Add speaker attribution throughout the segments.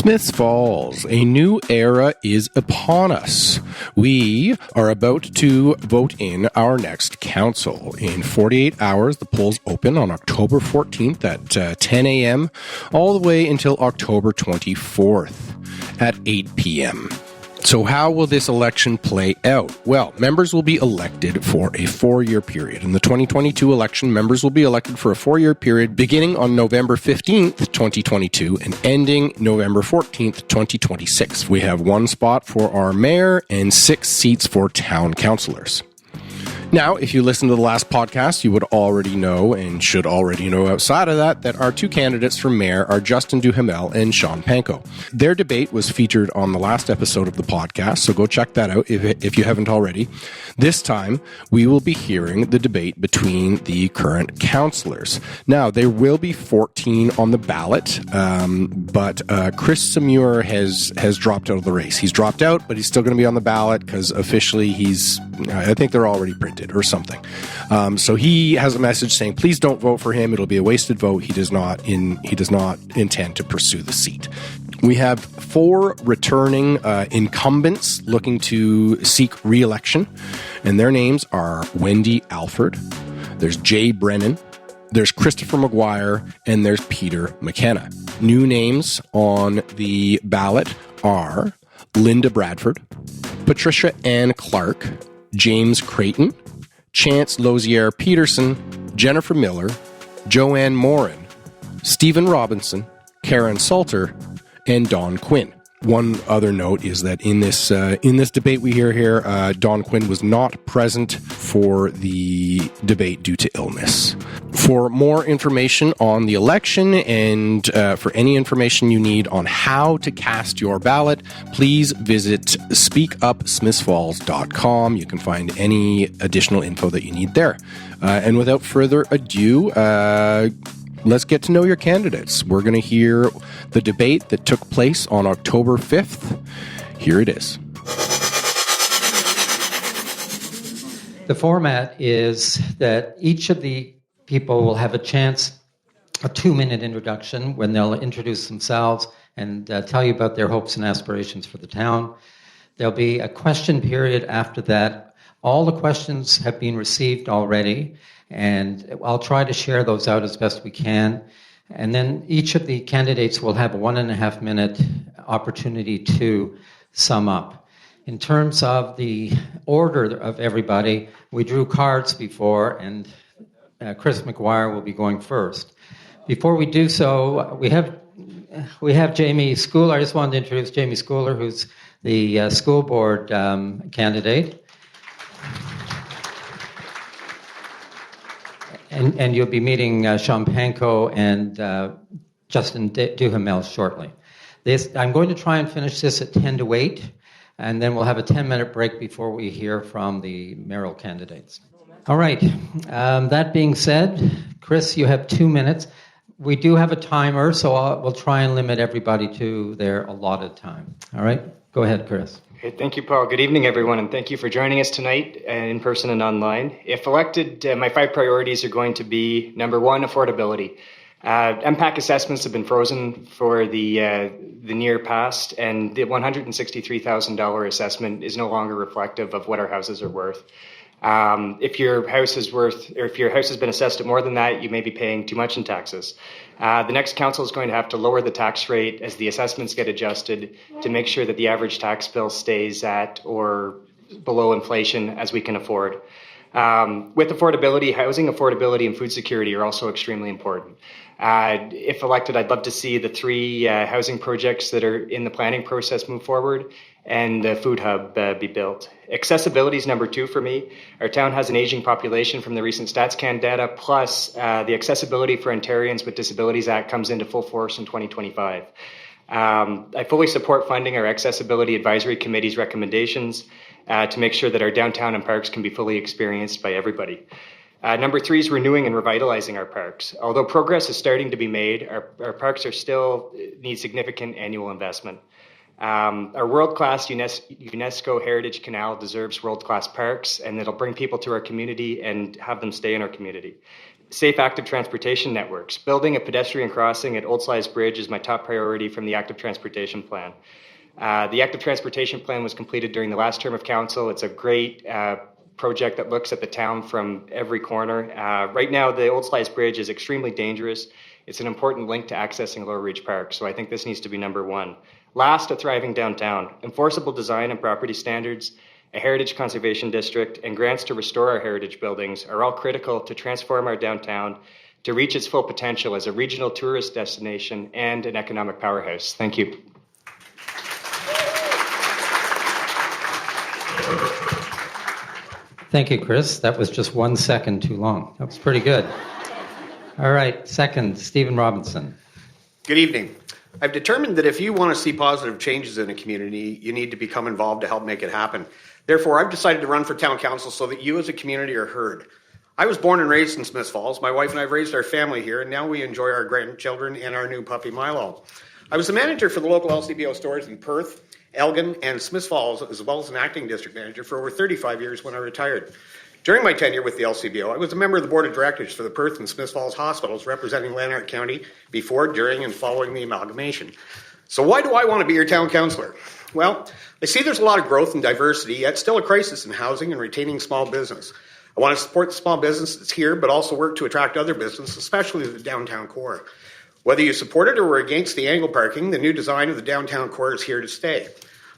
Speaker 1: Smiths Falls, a new era is upon us. We are about to vote in our next council. In 48 hours, the polls open on October 14th at 10 a.m. all the way until October 24th at 8 p.m. So how will this election play out? Well, members will be elected for a 4-year period. In the 2022 election, members will be elected for a 4-year period beginning on November 15th, 2022 and ending November 14th, 2026. We have 1 spot for our mayor and 6 seats for town councillors. Now, if you listen to the last podcast, you would already know and should already know outside of that our 2 candidates for mayor are Justin Duhamel and Sean Panko. Their debate was featured on the last episode of the podcast, so go check that out if you haven't already. This time, we will be hearing the debate between the current councillors. Now, there will be 14 on the ballot, but Chris Samure has dropped out of the race. He's dropped out, but he's still going to be on the ballot because officially I think they're already printed or something. So he has a message saying, please don't vote for him. It'll be a wasted vote. He does not intend to pursue the seat. We have 4 returning incumbents looking to seek re-election, and their names are Wendy Alford, there's Jay Brennan, there's Christopher McGuire, and there's Peter McKenna. New names on the ballot are Linda Bradford, Patricia Ann Clark, James Creighton, Chance Lozier-Peterson, Jennifer Miller, Joane Morin, Stephen Robinson, Karen Salter, and Don Quinn. One other note is that in this debate we hear here, Don Quinn was not present for the debate due to illness. For more information on the election and for any information you need on how to cast your ballot, please visit speakupsmithsfalls.com. You can find any additional info that you need there. And without further ado, let's get to know your candidates. We're going to hear the debate that took place on October 5th. Here it is.
Speaker 2: The format is that each of the people will have a 2-minute introduction when they'll introduce themselves and tell you about their hopes and aspirations for the town. There'll be a question period after that. All the questions have been received already, and I'll try to share those out as best we can. And then each of the candidates will have a 1.5-minute opportunity to sum up. In terms of the order of everybody, we drew cards before, and Chris McGuire will be going first. Before we do so, we have Jamie Schooler. I just wanted to introduce Jamie Schooler, who's the school board candidate. And you'll be meeting Sean Panko and Justin Duhamel shortly. I'm going to try and finish this at 10 to 8, and then we'll have a 10-minute break before we hear from the mayoral candidates. All right. That being said, Chris, you have 2 minutes. We do have a timer, so we'll try and limit everybody to their allotted time. All right? Go ahead, Chris.
Speaker 3: Okay, thank you, Paul. Good evening, everyone, and thank you for joining us tonight in person and online. If elected, my 5 priorities are going to be, number 1, affordability. MPAC assessments have been frozen for the near past, and the $163,000 assessment is no longer reflective of what our houses are worth. If your house has been assessed at more than that, you may be paying too much in taxes. The next council is going to have to lower the tax rate as the assessments get adjusted to make sure that the average tax bill stays at or below inflation as we can afford. With affordability, housing affordability and food security are also extremely important. If elected, I'd love to see the 3 housing projects that are in the planning process move forward and the food hub be built. Accessibility is number 2 for me. Our town has an aging population from the recent StatsCan data, plus the Accessibility for Ontarians with Disabilities Act comes into full force in 2025. I fully support funding our Accessibility Advisory Committee's recommendations to make sure that our downtown and parks can be fully experienced by everybody. Number 3 is renewing and revitalizing our parks. Although progress is starting to be made, our parks need significant annual investment. Our world-class UNESCO Heritage Canal deserves world-class parks, and it'll bring people to our community and have them stay in our community. safe active transportation networks. Building a pedestrian crossing at Old Slice Bridge is my top priority from the active transportation plan. The active transportation plan was completed during the last term of council. It's a great project that looks at the town from every corner. Right now, the Old Slice Bridge is extremely dangerous. It's an important link to accessing Lower Reach Park, so I think this needs to be number one. Last, a thriving downtown. Enforceable design and property standards, a heritage conservation district, and grants to restore our heritage buildings are all critical to transform our downtown to reach its full potential as a regional tourist destination and an economic powerhouse. Thank you.
Speaker 2: Thank you, Chris. That was just 1 second too long. That was pretty good. All right, second, Stephen Robinson.
Speaker 4: Good evening. I've determined that if you want to see positive changes in a community, you need to become involved to help make it happen. Therefore, I've decided to run for town council so that you as a community are heard. I was born and raised in Smiths Falls. My wife and I have raised our family here, and now we enjoy our grandchildren and our new puppy, Milo. I was the manager for the local LCBO stores in Perth, Elgin, and Smiths Falls, as well as an acting district manager for over 35 years when I retired. During my tenure with the LCBO, I was a member of the board of directors for the Perth and Smiths Falls hospitals, representing Lanark County before, during, and following the amalgamation. So why do I want to be your town councillor? Well, I see there's a lot of growth and diversity, yet still a crisis in housing and retaining small business. I want to support the small business that's here, but also work to attract other business, especially the downtown core. Whether you support it or are against the angle parking, the new design of the downtown core is here to stay.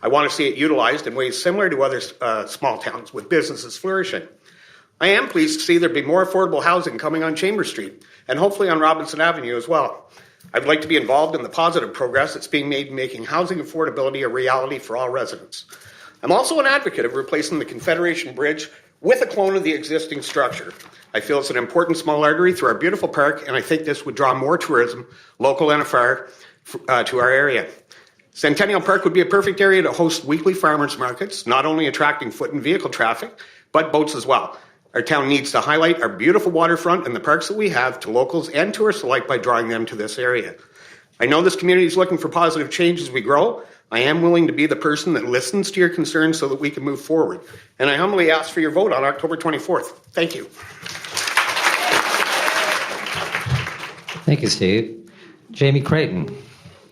Speaker 4: I want to see it utilized in ways similar to other small towns with businesses flourishing. I am pleased to see there be more affordable housing coming on Chambers Street and hopefully on Robinson Avenue as well. I'd like to be involved in the positive progress that's being made in making housing affordability a reality for all residents. I'm also an advocate of replacing the Confederation Bridge with a clone of the existing structure. I feel it's an important small artery through our beautiful park, and I think this would draw more tourism, local and afar, to our area. Centennial Park would be a perfect area to host weekly farmers markets, not only attracting foot and vehicle traffic, but boats as well. Our town needs to highlight our beautiful waterfront and the parks that we have to locals and tourists alike by drawing them to this area. I know this community is looking for positive change as we grow. I am willing to be the person that listens to your concerns so that we can move forward. And I humbly ask for your vote on October 24th. Thank you.
Speaker 2: Thank you, Steve. Jamie Creighton.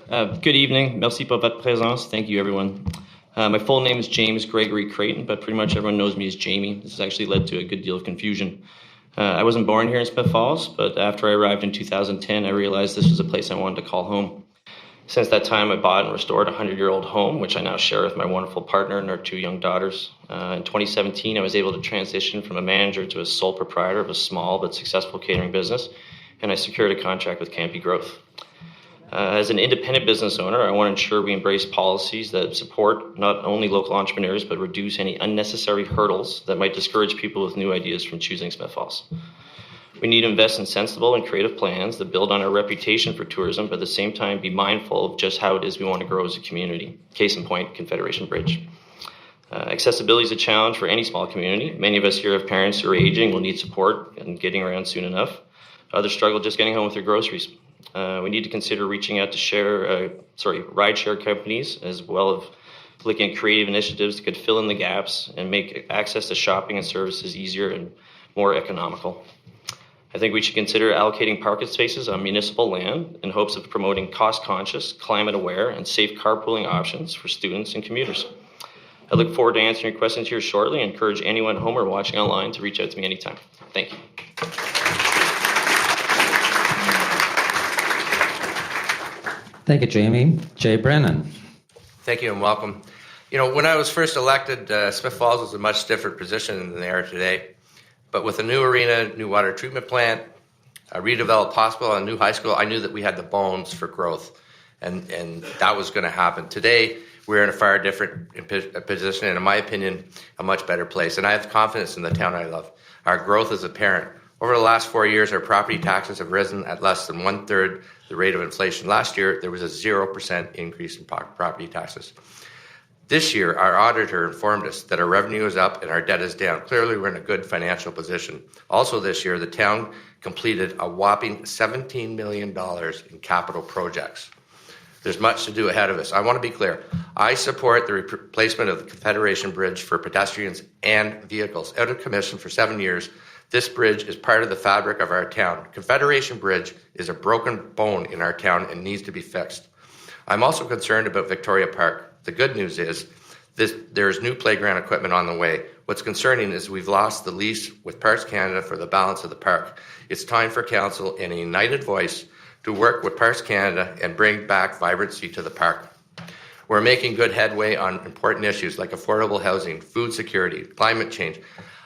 Speaker 5: Good evening. Merci pour votre présence. Thank you, everyone. My full name is James Gregory Creighton, but pretty much everyone knows me as Jamie. This has actually led to a good deal of confusion. I wasn't born here in Smiths Falls, but after I arrived in 2010, I realized this was a place I wanted to call home. Since that time, I bought and restored a 100-year-old home, which I now share with my wonderful partner and our 2 young daughters. In 2017, I was able to transition from a manager to a sole proprietor of a small but successful catering business, and I secured a contract with Campy Growth. As an independent business owner, I want to ensure we embrace policies that support not only local entrepreneurs, but reduce any unnecessary hurdles that might discourage people with new ideas from choosing Smiths Falls. We need to invest in sensible and creative plans that build on our reputation for tourism, but at the same time be mindful of just how it is we want to grow as a community. Case in point, Confederation Bridge. Accessibility is a challenge for any small community. Many of us here have parents who are aging, will need support and getting around soon enough. Others struggle just getting home with their groceries. We need to consider reaching out to ride-share companies, as well as looking at creative initiatives that could fill in the gaps and make access to shopping and services easier and more economical. I think we should consider allocating parking spaces on municipal land in hopes of promoting cost-conscious, climate-aware, and safe carpooling options for students and commuters. I look forward to answering your questions here shortly and encourage anyone at home or watching online to reach out to me anytime. Thank you.
Speaker 2: Thank you, Jamie. Jay Brennan.
Speaker 6: Thank you and welcome. You know, when I was first elected, Smiths Falls was a much different position than they are today. But with a new arena, new water treatment plant, a redeveloped hospital, and a new high school, I knew that we had the bones for growth, and that was going to happen. Today, we're in a far different position, and in my opinion, a much better place. And I have confidence in the town I love. Our growth is apparent. Over the last 4 years, our property taxes have risen at less than 1/3 the rate of inflation. Last year, there was a 0% increase in property taxes. This year, our auditor informed us that our revenue is up and our debt is down. Clearly, we're in a good financial position. Also this year, the town completed a whopping $17 million in capital projects. There's much to do ahead of us. I want to be clear. I support the replacement of the Confederation Bridge for pedestrians and vehicles. Out of commission for 7 years, This bridge is part of the fabric of our town. Confederation Bridge is a broken bone in our town and needs to be fixed. I'm also concerned about Victoria Park. The good news is there is new playground equipment on the way. What's concerning is we've lost the lease with Parks Canada for the balance of the park. It's time for council in a united voice to work with Parks Canada and bring back vibrancy to the park. We're making good headway on important issues like affordable housing, food security, climate change.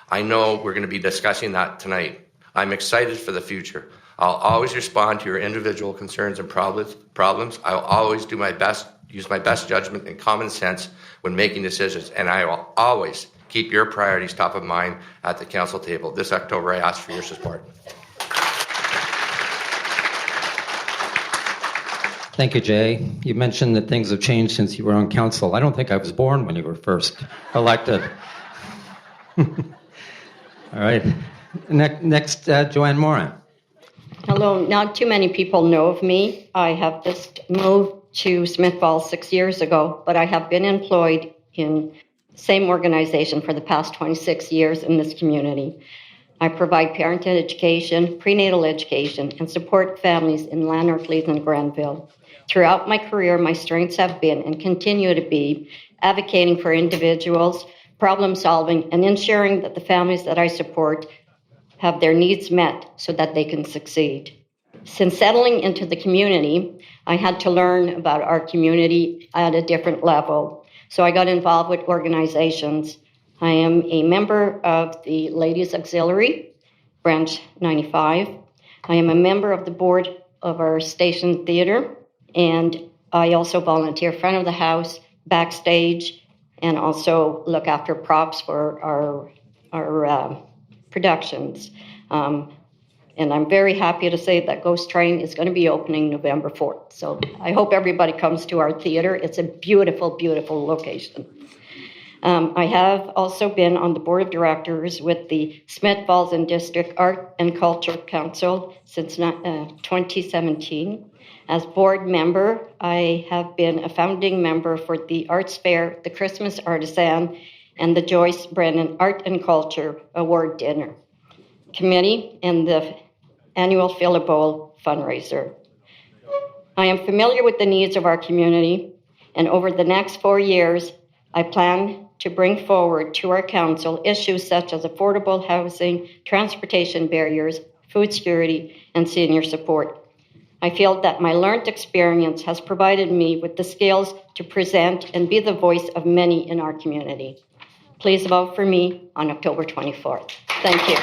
Speaker 6: I know we're going to be discussing that tonight. I'm excited for the future. I'll always respond to your individual concerns and problems. I'll always do my best, use my best judgment and common sense when making decisions, and I will always keep your priorities top of mind at the council table. This October, I ask for your support.
Speaker 2: Thank you, Jay. You mentioned that things have changed since you were on council. I don't think I was born when you were first elected. All right. Next, Joane Morin.
Speaker 7: Hello. Not too many people know of me. I have just moved to Smiths Falls 6 years ago, but I have been employed in the same organization for the past 26 years in this community. I provide parent education, prenatal education, and support families in Lanark, Leith, and Granville. Throughout my career, my strengths have been and continue to be advocating for individuals, problem solving, and ensuring that the families that I support have their needs met so that they can succeed. Since settling into the community, I had to learn about our community at a different level. So I got involved with organizations. I am a member of the Ladies Auxiliary, Branch 95. I am a member of the board of our station theater, and I also volunteer front of the house, backstage, and also look after props for our productions. And I'm very happy to say that Ghost Train is going to be opening November 4th. So I hope everybody comes to our theater. It's a beautiful, beautiful location. I have also been on the board of directors with the Smiths Falls and District Art and Culture Council since 2017. As board member, I have been a founding member for the Arts Fair, the Christmas Artisan, and the Joyce Brennan Art and Culture Award Dinner Committee and the annual Fill a Bowl fundraiser. I am familiar with the needs of our community, and over the next 4 years, I plan to bring forward to our council issues such as affordable housing, transportation barriers, food security, and senior support. I feel that my learned experience has provided me with the skills to present and be the voice of many in our community. Please vote for me on October 24th. Thank you.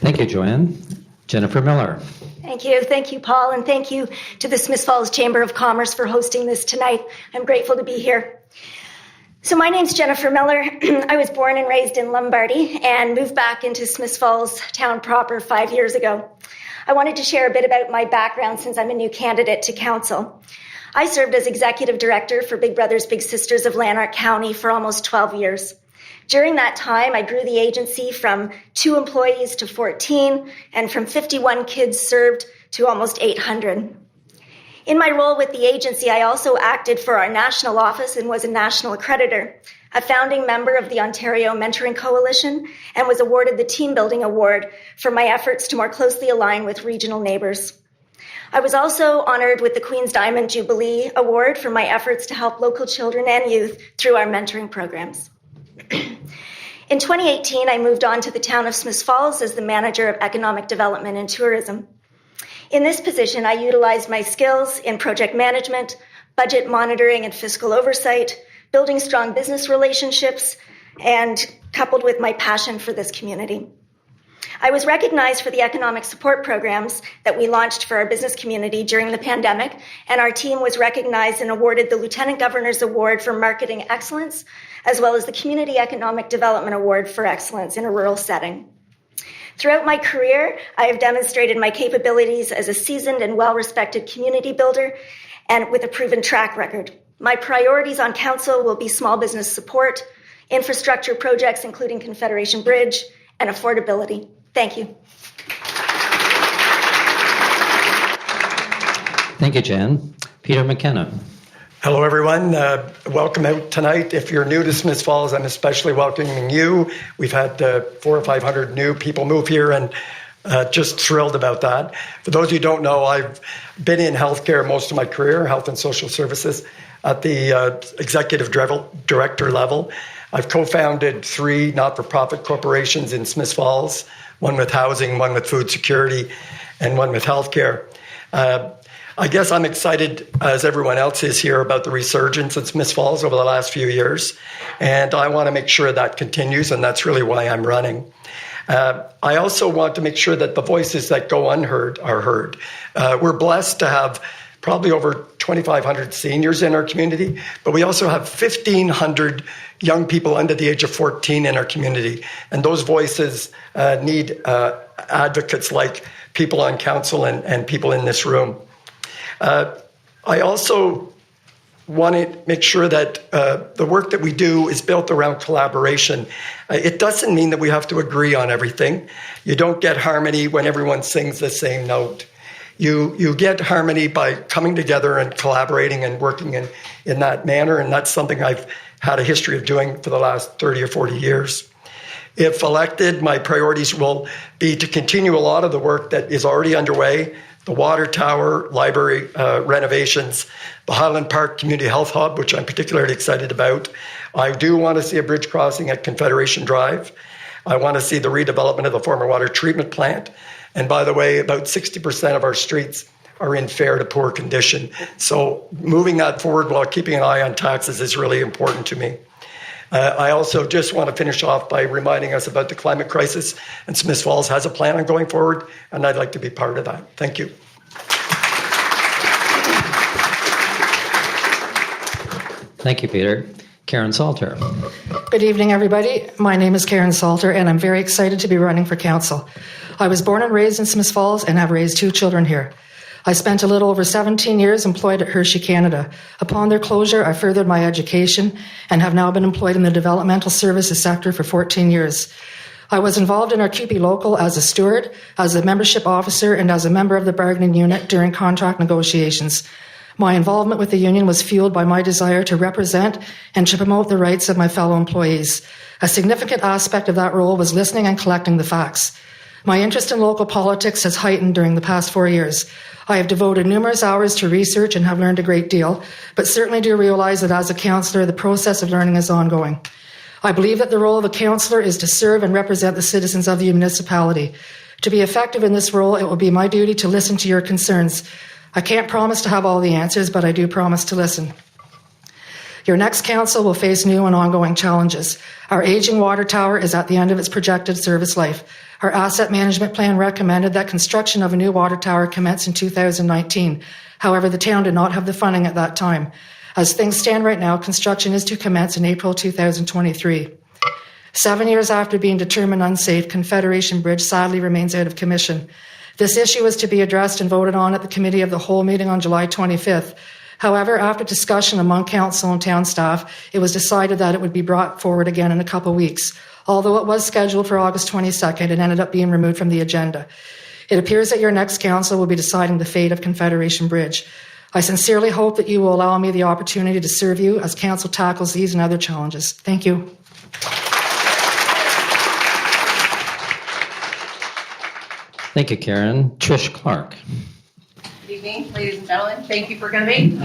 Speaker 2: Thank you, Joanne. Jennifer Miller.
Speaker 8: Thank you. Thank you, Paul, and thank you to the Smiths Falls Chamber of Commerce for hosting this tonight. I'm grateful to be here. So my name's Jennifer Miller. I was born and raised in Lombardy and moved back into Smiths Falls town proper 5 years ago. I wanted to share a bit about my background since I'm a new candidate to council. I served as executive director for Big Brothers Big Sisters of Lanark County for almost 12 years. During that time, I grew the agency from 2 employees to 14 and from 51 kids served to almost 800. In my role with the agency, I also acted for our national office and was a national accreditor, a founding member of the Ontario Mentoring Coalition, and was awarded the Team Building Award for my efforts to more closely align with regional neighbors. I was also honored with the Queen's Diamond Jubilee Award for my efforts to help local children and youth through our mentoring programs. In 2018, I moved on to the town of Smiths Falls as the manager of economic development and tourism. In this position, I utilized my skills in project management, budget monitoring and fiscal oversight, building strong business relationships, and coupled with my passion for this community. I was recognized for the economic support programs that we launched for our business community during the pandemic, and our team was recognized and awarded the Lieutenant Governor's Award for Marketing Excellence, as well as the Community Economic Development Award for Excellence in a Rural Setting. Throughout my career, I have demonstrated my capabilities as a seasoned and well-respected community builder and with a proven track record. My priorities on council will be small business support, infrastructure projects including Confederation Bridge, and affordability. Thank you.
Speaker 2: Thank you, Jen. Peter McKenna.
Speaker 9: Hello, everyone. Welcome out tonight. If you're new to Smiths Falls, I'm especially welcoming you. We've had 400 or 500 new people move here, and just thrilled about that. For those of you who don't know, I've been in healthcare most of my career, health and social services, at the executive director level. I've co-founded 3 not-for-profit corporations in Smiths Falls, one with housing, one with food security, and one with healthcare. I guess I'm excited, as everyone else is here, about the resurgence at Smiths Falls over the last few years, and I want to make sure that continues, and that's really why I'm running. I also want to make sure that the voices that go unheard are heard. We're blessed to have probably over 2,500 seniors in our community, but we also have 1,500 young people under the age of 14 in our community, and those voices need advocates like people on council and people in this room. I also want to make sure that the work that we do is built around collaboration. It doesn't mean that we have to agree on everything. You don't get harmony when everyone sings the same note. You get harmony by coming together and collaborating and working in that manner, and that's something I've had a history of doing for the last 30 or 40 years. If elected, my priorities will be to continue a lot of the work that is already underway: the water tower, library renovations, the Highland Park Community Health Hub, which I'm particularly excited about. I do want to see a bridge crossing at Confederation Drive. I want to see the redevelopment of the former water treatment plant. And by the way, about 60% of our streets are in fair to poor condition. So moving that forward while keeping an eye on taxes is really important to me. I also just want to finish off by reminding us about the climate crisis, and Smiths Falls has a plan on going forward, and I'd like to be part of that. Thank you.
Speaker 2: Thank you, Peter. Karen Salter.
Speaker 10: Good evening, everybody. My name is Karen Salter, and I'm very excited to be running for council. I was born and raised in Smiths Falls and have raised 2 children here. I spent a little over 17 years employed at Hershey, Canada. Upon their closure, I furthered my education and have now been employed in the developmental services sector for 14 years. I was involved in our QP Local as a steward, as a membership officer, and as a member of the bargaining unit during contract negotiations. My involvement with the union was fueled by my desire to represent and to promote the rights of my fellow employees. A significant aspect of that role was listening and collecting the facts. My interest in local politics has heightened during the past 4 years. I have devoted numerous hours to research and have learned a great deal, but certainly do realize that as a councillor, the process of learning is ongoing. I believe that the role of a councillor is to serve and represent the citizens of the municipality. To be effective in this role, it will be my duty to listen to your concerns. I can't promise to have all the answers, but I do promise to listen. Your next council will face new and ongoing challenges. Our aging water tower is at the end of its projected service life. Our asset management plan recommended that construction of a new water tower commence in 2019. However, the town did not have the funding at that time. As things stand right now, construction is to commence in April 2023. 7 years after being determined unsafe, Confederation Bridge sadly remains out of commission. This issue is to be addressed and voted on at the Committee of the Whole meeting on July 25th. However, after discussion among council and town staff, it was decided that it would be brought forward again in a couple of weeks. Although it was scheduled for August 22nd, it ended up being removed from the agenda. It appears that your next council will be deciding the fate of Confederation Bridge. I sincerely hope that you will allow me the opportunity to serve you as council tackles these and other challenges. Thank you.
Speaker 2: Thank you, Karen. Trish Clark.
Speaker 11: Good evening, ladies and gentlemen. Thank you for coming.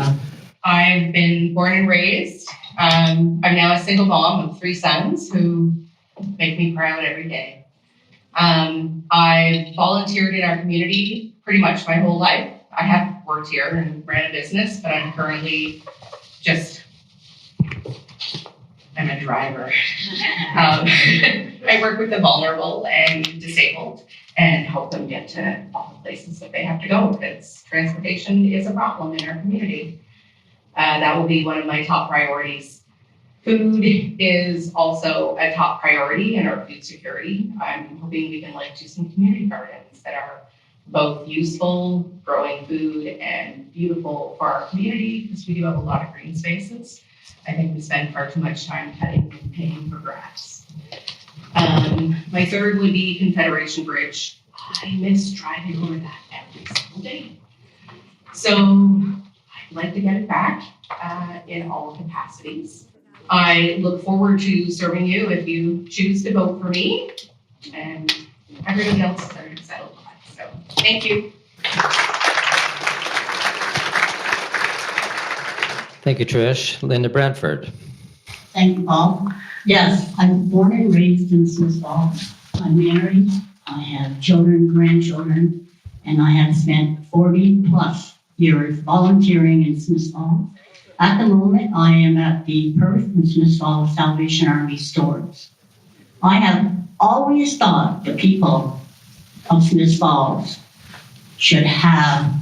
Speaker 11: I've been born and raised. I'm now a single mom of 3 sons who make me proud every day. I've volunteered in our community pretty much my whole life. I have worked here and ran a business, but I'm currently I'm a driver. I work with the vulnerable and disabled and help them get to all the places that they have to go, because transportation is a problem in our community. That will be one of my top priorities. Food is also a top priority in our food security. I'm hoping we can do some community gardens that are both useful, growing food, and beautiful for our community, because we do have a lot of green spaces. I think we spend far too much time cutting and paying for grass. My third would be Confederation Bridge. I miss driving over that every single day. So I like to get it back in all capacities. I look forward to serving you if you choose to vote for me, and everybody else is already settled on. So thank you.
Speaker 2: Thank you, Trish. Linda Bradford.
Speaker 12: Thank you, Paul. Yes, I'm born and raised in Smiths Falls. I'm married. I have children, grandchildren, and I have spent 40 plus years volunteering in Smiths Falls. At the moment, I am at the Perth and Smiths Falls Salvation Army stores. I have always thought the people of Smiths Falls should have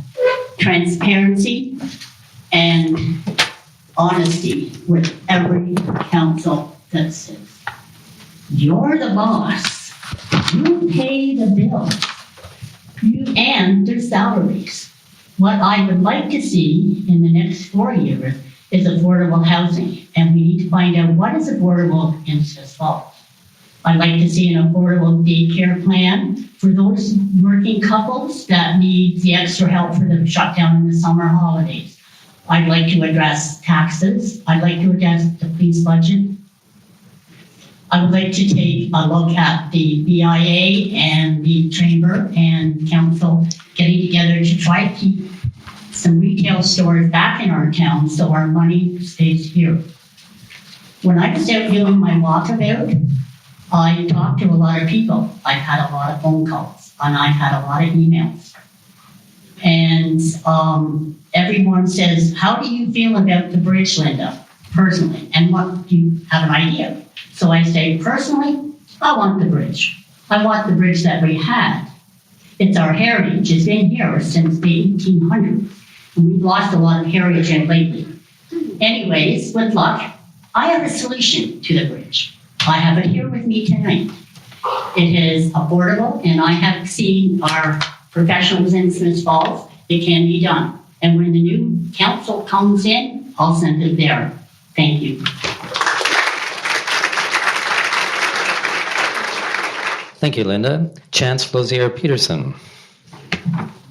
Speaker 12: transparency and honesty with every council that sits. You're the boss. You pay the bills. And their salaries. What I would like to see in the next 4 years is affordable housing, and we need to find out what is affordable in Smiths Falls. I'd like to see an affordable daycare plan for those working couples that need the extra help for the shutdown in the summer holidays. I'd like to address taxes. I'd like to address the police budget. I would like to take a look at the BIA and the Chamber and Council getting together to try to keep some retail stores back in our town so our money stays here. When I was out doing my walkabout, I talked to a lot of people. I've had a lot of phone calls and I've had a lot of emails. And everyone says, how do you feel about the bridge, Linda, personally? And what do you have an idea? So I say, personally, I want the bridge. I want the bridge that we had. It's our heritage. It's been here since the 1800s. And we've lost a lot of heritage in lately. Anyways, with luck, I have a solution to the bridge. I have it here with me tonight. It is affordable, and I have seen our professionals in Smiths Falls. It can be done. And when the new council comes in, I'll send it there. Thank you.
Speaker 2: Thank you, Linda. Chance Flozier Peterson.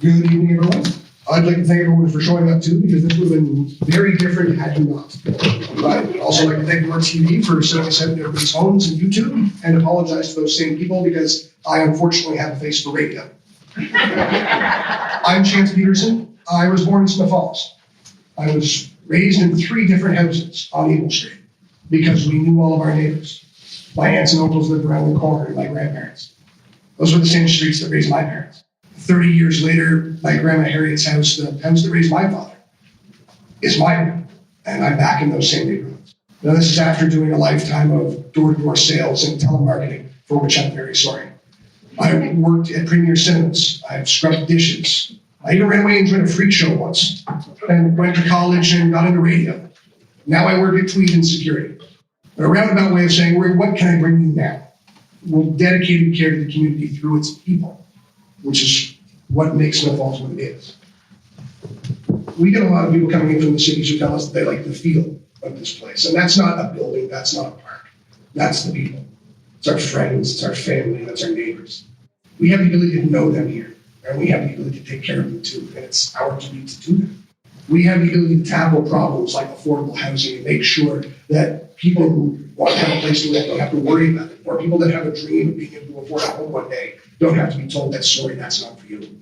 Speaker 13: Good evening, everyone. I'd like to thank everyone for showing up too, because this would have been very different had you not. I'd also like to thank More TV for setting us out in everybody's homes and YouTube, and apologize to those same people because I unfortunately have a face for radio. I'm Chance Peterson. I was born in Smiths Falls. I was raised in 3 different houses on Eagle Street because we knew all of our neighbors. My aunts and uncles lived around the corner, and my grandparents. Those were the same streets that raised my parents. 30 years later, my grandma Harriet's house, the house that raised my father, is my home, and I'm back in those same neighborhoods. Now, this is after doing a lifetime of door-to-door sales and telemarketing, for which I'm very sorry. I worked at Premier Cinemas. I've scrubbed dishes. I even ran away and joined a freak show once, and went to college and got into radio. Now I work at Tweed in security. A roundabout way of saying, what can I bring you now? Well, dedicated care to the community through its people, which is what makes Smiths Falls what it is. We get a lot of people coming in from the cities who tell us that they like the feel of this place. And that's not a building, that's not a park. That's the people. It's our friends, it's our family, that's our neighbors. We have the ability to know them here, and we have the ability to take care of them too, and it's our duty to do that. We have the ability to tackle problems like affordable housing and make sure that people who want to have a place to live don't have to worry about it, or people that have a dream of being able to afford a home one day don't have to be told that, sorry, that's not for you.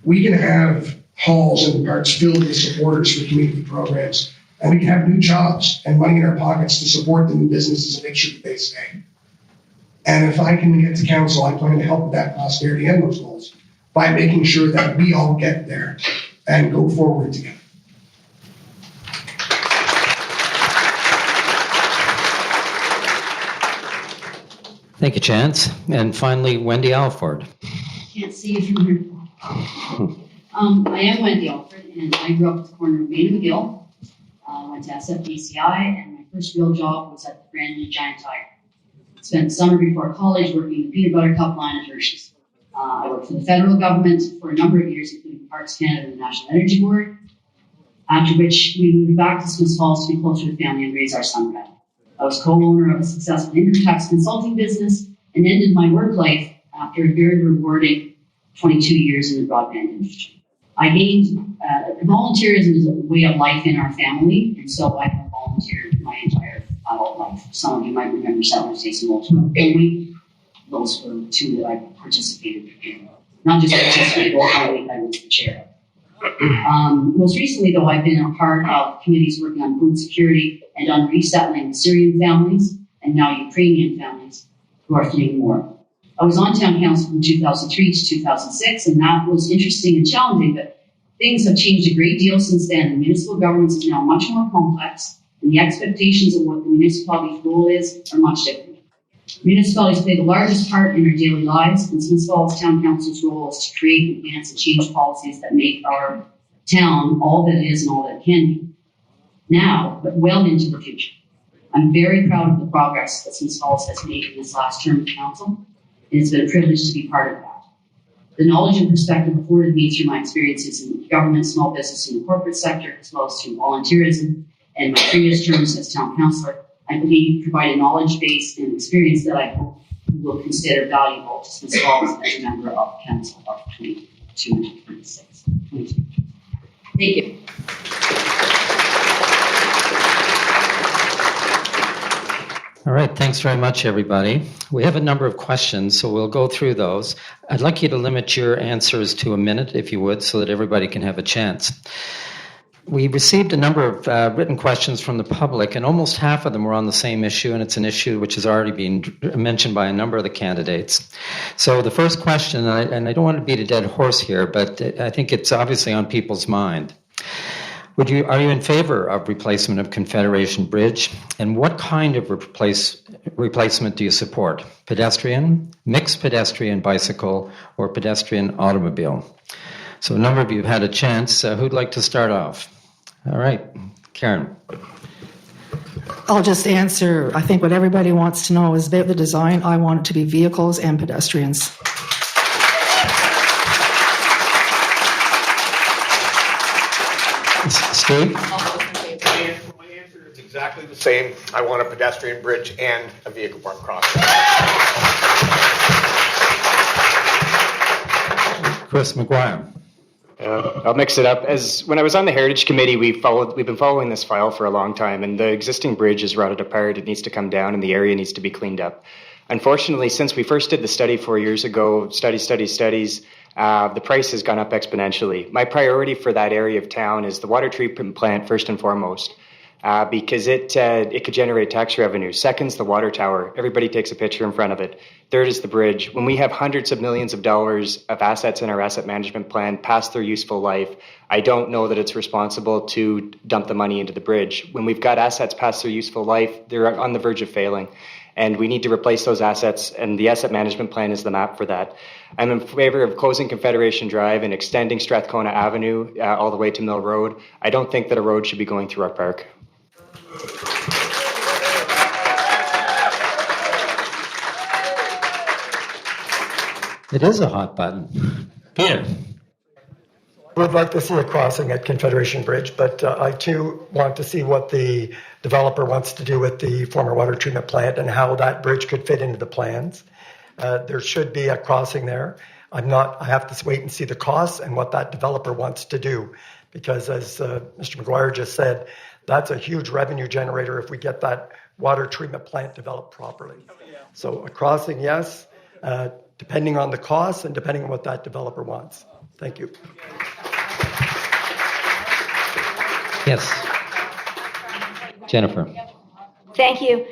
Speaker 13: We can have halls and parks filled with supporters for community programs, and we can have new jobs and money in our pockets to support the new businesses and make sure that they stay. And if I can get to council, I plan to help with that prosperity and those goals by making sure that we all get there and go forward together.
Speaker 2: Thank you, Chance. And finally, Wendy Alford.
Speaker 12: Can't see if you're here. I am Wendy Alford, and I grew up at the corner of Main and McGill. Went to SFDCI, and my first real job was at the brand new Giant Tire. Spent the summer before college working the peanut butter cup line at Hershey's. I worked for the federal government for a number of years, including Parks Canada and the National Energy Board, after which we moved back to Smiths Falls to be closer to family and raise our son, Brennan. I was co-owner of a successful income tax consulting business and ended my work life after a very rewarding 22 years in the broadband industry. I gained, volunteerism is a way of life in our family, and so I have volunteered my entire adult life. Some of you might remember Settlers Days and Ultimate Family. Those were two that I participated in. Not just participated, but I was the chair of. Most recently, though, I've been a part of committees working on food security and on resettling Syrian families and now Ukrainian families who are fleeing war. I was on town council from 2003 to 2006, and that was interesting and challenging, but things have changed a great deal since then. The municipal governance is now much more complex, and the expectations of what the municipality's role is are much different. Municipalities play the largest part in our daily lives, and Smiths Falls Town Council's role is to create, enhance, and change policies that make our town all that it is and all that it can be. Now, but well into the future. I'm very proud of the progress that Smiths Falls has made in this last term of council. It's been a privilege to be part of that. The knowledge and perspective afforded me through my experiences in government, small business, and the corporate sector, as well as through volunteerism and my previous terms as town councillor, I believe provide a knowledge base and experience that I hope you will consider valuable to Smiths Falls as a member of council of 22 and 26. Thank you.
Speaker 2: All right, thanks very much, everybody. We have a number of questions, so we'll go through those. I'd like you to limit your answers to a minute, if you would, so that everybody can have a chance. We received a number of written questions from the public, and almost half of them were on the same issue, and it's an issue which has already been mentioned by a number of the candidates. So the first question, and I don't want to beat a dead horse here, but I think it's obviously on people's mind. Are you in favor of replacement of Confederation Bridge? And what kind of replacement do you support? Pedestrian, mixed pedestrian bicycle, or pedestrian automobile? So a number of you have had a chance. Who'd like to start off? All right, Karen.
Speaker 10: I'll just answer. I think what everybody wants to know is about the design. I want it to be vehicles and pedestrians.
Speaker 2: Steve?
Speaker 4: My answer is exactly the same. I want a pedestrian bridge and a vehicle park crossing.
Speaker 2: Chris McGuire.
Speaker 3: I'll mix it up. When I was on the Heritage Committee, we've been following this file for a long time, and the existing bridge is rotted apart. It needs to come down, and the area needs to be cleaned up. Unfortunately, since we first did the study 4 years ago, studies, the price has gone up exponentially. My priority for that area of town is the water treatment plant first and foremost, because it could generate tax revenue. Second's the water tower. Everybody takes a picture in front of it. Third is the bridge. When we have hundreds of millions of dollars of assets in our asset management plan past their useful life, I don't know that it's responsible to dump the money into the bridge. When we've got assets past their useful life, they're on the verge of failing. And we need to replace those assets, and the asset management plan is the map for that. I'm in favor of closing Confederation Drive and extending Strathcona Avenue all the way to Mill Road. I don't think that a road should be going through our park.
Speaker 2: It is a hot button. Peter.
Speaker 9: I would like to see a crossing at Confederation Bridge, but I too want to see what the developer wants to do with the former water treatment plant and how that bridge could fit into the plans. There should be a crossing there. I have to wait and see the costs and what that developer wants to do, because as Mr. McGuire just said, that's a huge revenue generator if we get that water treatment plant developed properly. So a crossing, yes, depending on the costs and depending on what that developer wants. Thank you.
Speaker 2: Yes. Jennifer.
Speaker 8: Thank you.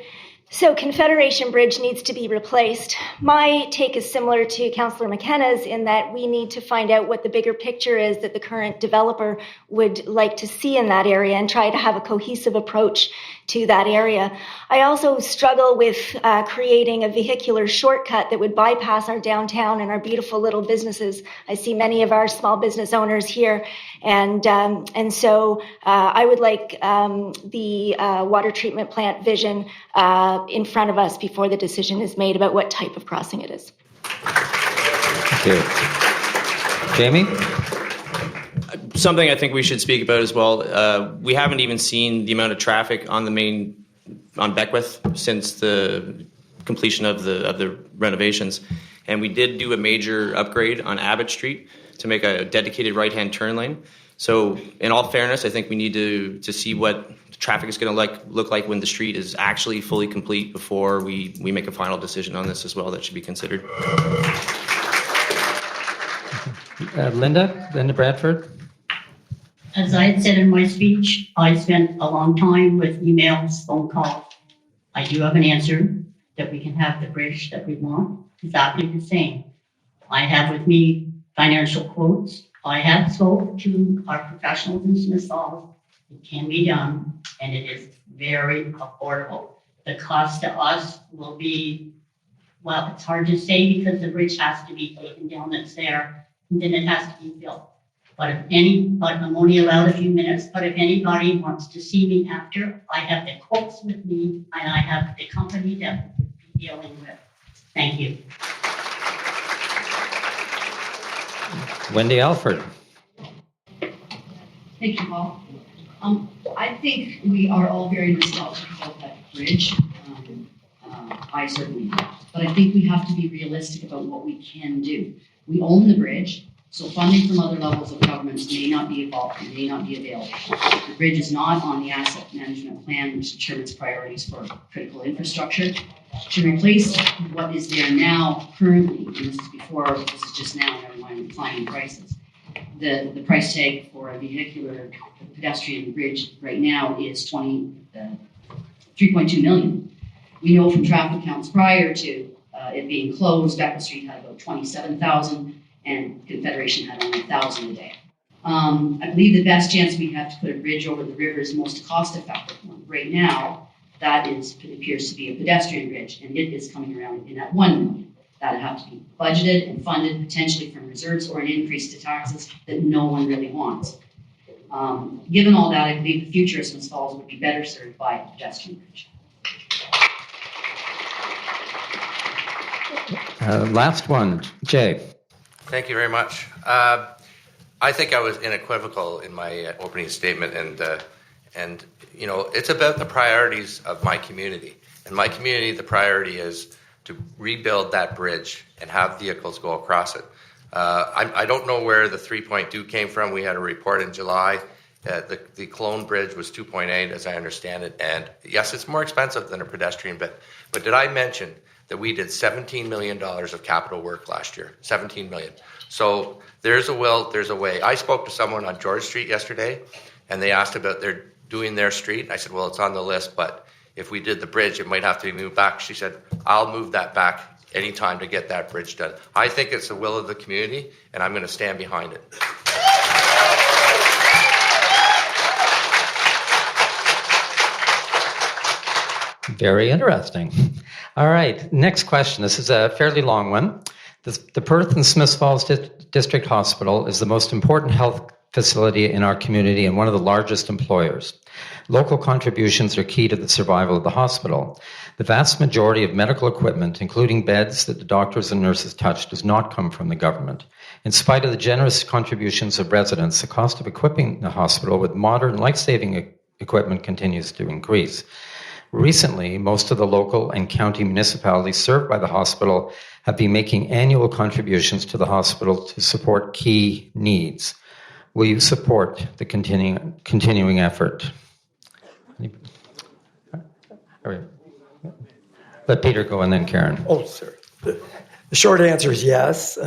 Speaker 8: So Confederation Bridge needs to be replaced. My take is similar to Councillor McKenna's in that we need to find out what the bigger picture is that the current developer would like to see in that area and try to have a cohesive approach to that area. I also struggle with creating a vehicular shortcut that would bypass our downtown and our beautiful little businesses. I see many of our small business owners here, and so I would like the water treatment plant vision in front of us before the decision is made about what type of crossing it is.
Speaker 2: Thank you. Jamie?
Speaker 5: Something I think we should speak about as well. We haven't even seen the amount of traffic on Beckwith since the completion of the renovations. And we did do a major upgrade on Abbott Street to make a dedicated right-hand turn lane. So in all fairness, I think we need to see what traffic is going to look like when the street is actually fully complete before we make a final decision on this as well. That should be considered.
Speaker 2: Linda Bradford.
Speaker 12: As I had said in my speech, I spent a long time with emails, phone calls. I do have an answer that we can have the bridge that we want, exactly the same. I have with me financial quotes. I have spoken to our professionals in Smiths Falls. It can be done, and it is very affordable. The cost to us will be, well, it's hard to say because the bridge has to be taken down that's there, and then it has to be built. But I'm only allowed a few minutes, but if anybody wants to see me after, I have the quotes with me, and I have the company that we'll be dealing with. Thank you.
Speaker 2: Wendy Alford.
Speaker 14: Thank you, Paul. I think we are all very nostalgic about that bridge. I certainly am. But I think we have to be realistic about what we can do. We own the bridge, so funding from other levels of governments may not be involved, may not be available. The bridge is not on the asset management plan, which determines priorities for critical infrastructure. To replace what is there now currently, and this is before, this is just now, never mind declining prices, the price tag for a vehicular pedestrian bridge right now is $3.2 million. We know from traffic counts prior to it being closed, Beckle Street had about 27,000 and Confederation had only 1,000 a day. I believe the best chance we have to put a bridge over the river is the most cost-effective one. Right now, it appears to be a pedestrian bridge, and it is coming around in at $1 million. That'd have to be budgeted and funded potentially from reserves or an increase to taxes that no one really wants. Given all that, I believe the future of Smiths Falls would be better served by a pedestrian bridge.
Speaker 2: Last one, Jay.
Speaker 6: Thank you very much. I think I was unequivocal in my opening statement, and you know, it's about the priorities of my community. In my community, the priority is to rebuild that bridge and have vehicles go across it. I don't know where the 3.2 came from. We had a report in July. The Cologne Bridge was 2.8, as I understand it. And yes, it's more expensive than a pedestrian bit. But did I mention that we did $17 million of capital work last year? $17 million. So there's a will, there's a way. I spoke to someone on George Street yesterday, and they asked about doing their street. And I said, well, it's on the list, but if we did the bridge, it might have to be moved back. She said, I'll move that back anytime to get that bridge done. I think it's the will of the community, and I'm going to stand behind it.
Speaker 2: Very interesting. All right, next question. This is a fairly long one. The Perth and Smiths Falls District Hospital is the most important health facility in our community and one of the largest employers. Local contributions are key to the survival of the hospital. The vast majority of medical equipment, including beds that the doctors and nurses touch, does not come from the government. In spite of the generous contributions of residents, the cost of equipping the hospital with modern life-saving equipment continues to increase. Recently, most of the local and county municipalities served by the hospital have been making annual contributions to the hospital to support key needs. Will you support the continuing effort? Let Peter go and then Karen.
Speaker 9: Oh, sir. The short answer is yes.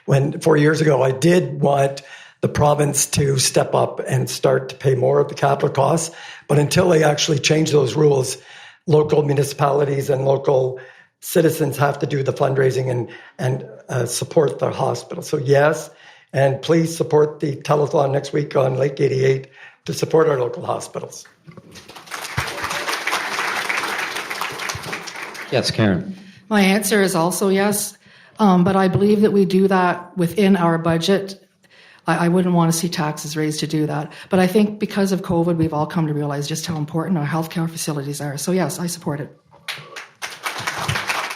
Speaker 9: When 4 years ago, I did want the province to step up and start to pay more of the capital costs. But until they actually change those rules, local municipalities and local citizens have to do the fundraising and support the hospital. So yes, and please support the telethon next week on Lake 88 to support our local hospitals.
Speaker 2: Yes, Karen.
Speaker 10: My answer is also yes, but I believe that we do that within our budget. I wouldn't want to see taxes raised to do that. But I think because of COVID, we've all come to realize just how important our healthcare facilities are. So yes, I support it.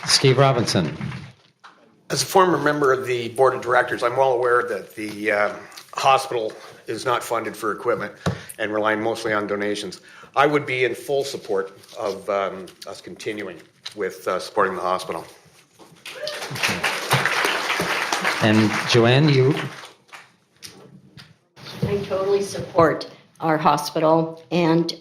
Speaker 2: Steve Robinson.
Speaker 4: As a former member of the board of directors, I'm well aware that the hospital is not funded for equipment and relying mostly on donations. I would be in full support of us continuing with supporting the hospital.
Speaker 2: Okay. And Joanne, you?
Speaker 7: I totally support our hospital, and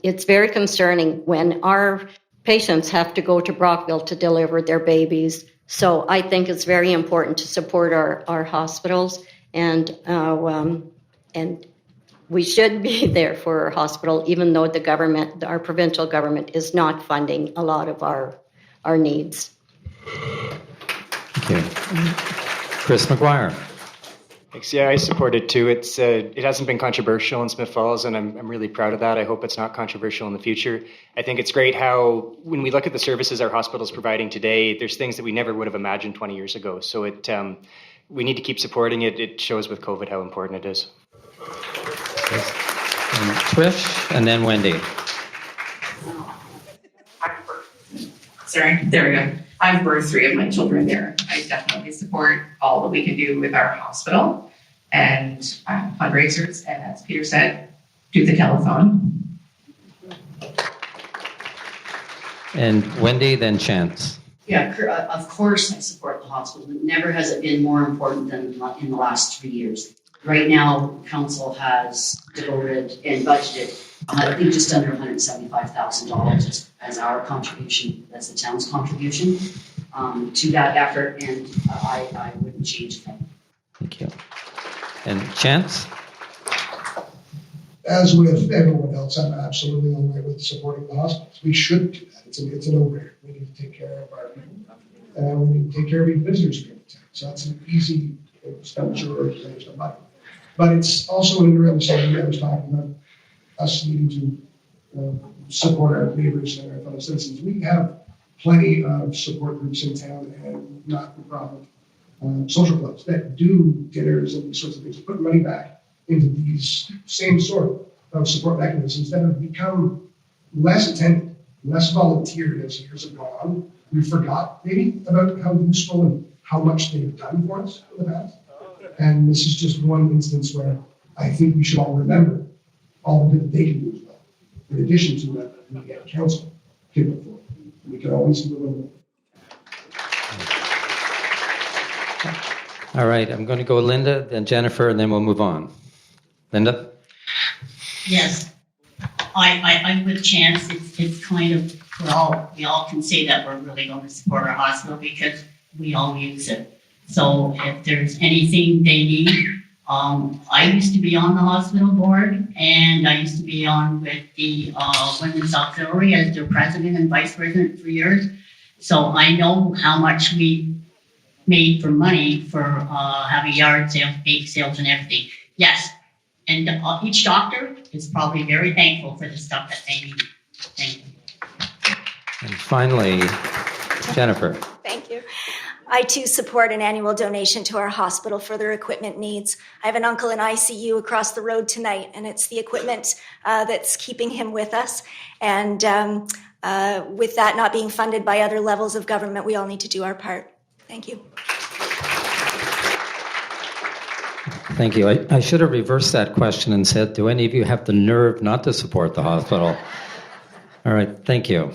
Speaker 7: it's very concerning when our patients have to go to Brockville to deliver their babies. So I think it's very important to support our hospitals, and we should be there for our hospital, even though the government, our provincial government, is not funding a lot of our needs.
Speaker 2: Okay. Chris McGuire.
Speaker 3: Thanks. Yeah, I support it too. It hasn't been controversial in Smiths Falls, and I'm really proud of that. I hope it's not controversial in the future. I think it's great how, when we look at the services our hospital is providing today, there's things that we never would have imagined 20 years ago. So we need to keep supporting it. It shows with COVID how important it is.
Speaker 2: And Trish, and then Wendy.
Speaker 11: Sorry, there we go. I've birthed 3 of my children there. I definitely support all that we can do with our hospital and fundraisers. And as Peter said, do the telethon.
Speaker 2: And Wendy, then Chance.
Speaker 14: Yeah, of course I support the hospital. Never has it been more important than in the last 3 years. Right now, council has devoted and budgeted, I think, just under $175,000 as our contribution, as the town's contribution to that effort, and I wouldn't change a thing.
Speaker 2: Thank you. And Chance?
Speaker 13: As with everyone else, I'm absolutely on board with supporting the hospitals. We should do that. It's a no-brainer. We need to take care of our people. We need to take care of even visitors we have in town. So that's an easy expenditure or use of money. But it's also in the realm of something I was talking about, us needing to support our neighbors and our fellow citizens. We have plenty of support groups in town and not-for-profit social clubs that do dinners and these sorts of things, put money back into these same sort of support mechanisms that have become less attended, less volunteered as years have gone on. We forgot maybe about how useful and how much they've done for us in the past. And this is just one instance where I think we should all remember all the good they can do as well, in addition to what we at council can look for. We can always do a little more.
Speaker 2: All right, I'm going to go Linda, then Jennifer, and then we'll move on. Linda?
Speaker 12: Yes, I'm with Chance. It's kind of, we all can say that we're really going to support our hospital because we all use it. So if there's anything they need, I used to be on the hospital board, and I used to be on with the Women's Auxiliary as their president and vice president for years. So I know how much we made for money for having yard sales, bake sales, and everything. Yes, and each doctor is probably very thankful for the stuff that they need. Thank you.
Speaker 2: And finally, Jennifer.
Speaker 8: Thank you. I too support an annual donation to our hospital for their equipment needs. I have an uncle in ICU across the road tonight, and it's the equipment that's keeping him with us. And with that not being funded by other levels of government, we all need to do our part. Thank you.
Speaker 2: Thank you. I should have reversed that question and said, do any of you have the nerve not to support the hospital? All right, thank you.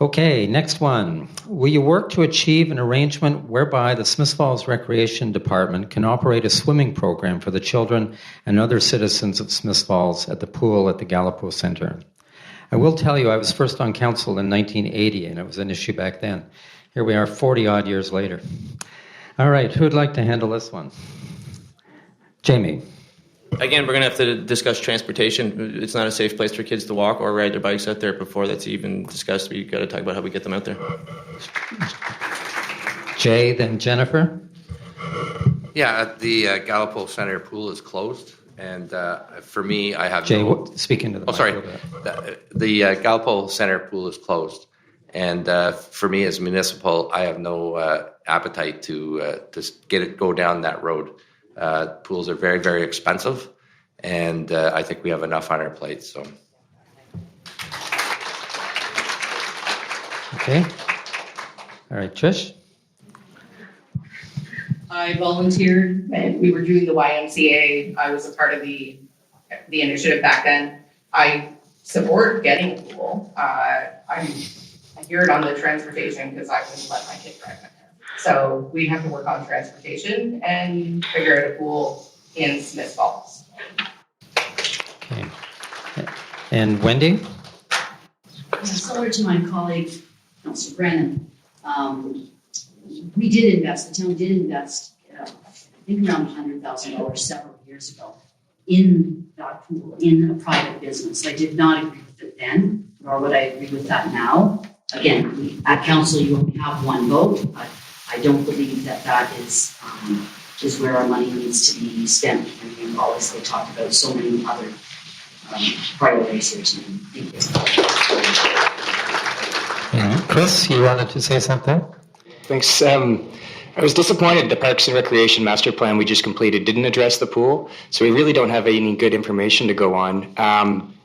Speaker 2: Okay, next one. Will you work to achieve an arrangement whereby the Smiths Falls Recreation Department can operate a swimming program for the children and other citizens of Smiths Falls at the pool at the Gallipo Center? I will tell you, I was first on council in 1980, and it was an issue back then. Here we are 40-odd years later. All right, who would like to handle this one? Jamie.
Speaker 5: Again, we're going to have to discuss transportation. It's not a safe place for kids to walk or ride their bikes out there before that's even discussed. We've got to talk about how we get them out there.
Speaker 2: Jay, then Jennifer.
Speaker 6: Yeah, the Gallipo Center pool is closed. And for me, I have
Speaker 2: Jay, speak into the mic.
Speaker 6: Sorry. The Gallipo Center pool is closed. And for me as municipal, I have no appetite to go down that road. Pools are very, very expensive, and I think we have enough on our plate. So,
Speaker 2: okay, all right, Trish.
Speaker 11: I volunteered, and we were doing the YMCA. I was a part of the initiative back then. I support getting a pool. I hear it on the transportation because I wouldn't let my kid drive in there. So we have to work on transportation and figure out a pool in Smiths Falls.
Speaker 2: Okay. And Wendy?
Speaker 14: Similar to my colleague, Councillor Brennan, we did invest, the town did invest, I think around $100,000 several years ago in that pool, in a private business. I did not agree with it then, nor would I agree with that now. Again, at council, you only have one vote, but I don't believe that that is where our money needs to be spent. And we've obviously talked about so many other priorities here tonight. Thank you.
Speaker 2: Chris, you wanted to say something?
Speaker 3: Thanks. I was disappointed the Parks and Recreation Master Plan we just completed didn't address the pool, so we really don't have any good information to go on.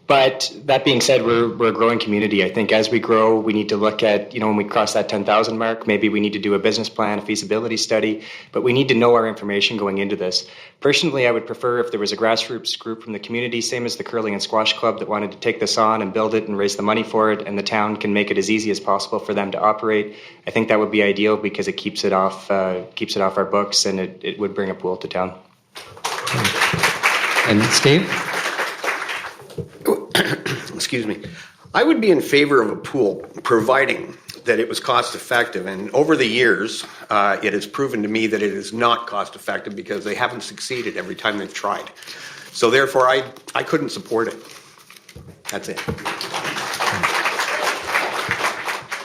Speaker 3: But that being said, we're a growing community. I think as we grow, we need to look at, when we cross that 10,000 mark, maybe we need to do a business plan, a feasibility study, but we need to know our information going into this. Personally, I would prefer if there was a grassroots group from the community, same as the Curling and Squash Club, that wanted to take this on and build it and raise the money for it, and the town can make it as easy as possible for them to operate. I think that would be ideal because it keeps it off our books, and it would bring a pool to town.
Speaker 2: And Steve?
Speaker 4: Excuse me. I would be in favor of a pool, providing that it was cost effective. And over the years, it has proven to me that it is not cost effective because they haven't succeeded every time they've tried. So therefore, I couldn't support it. That's it.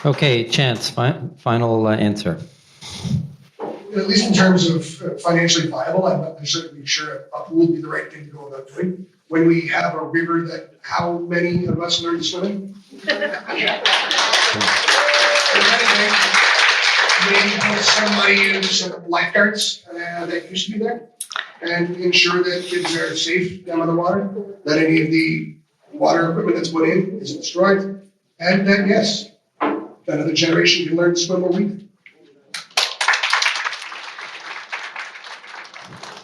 Speaker 2: Okay, Chance, final answer.
Speaker 13: At least in terms of financially viable, I'm not necessarily sure a pool would be the right thing to go about doing. When we have a river that how many of us learn swimming? Maybe put some money into some lifeguards that used to be there and ensure that kids are safe down in the water, that any of the water equipment that's put in isn't destroyed, and that, yes, another generation can learn to swim what we did.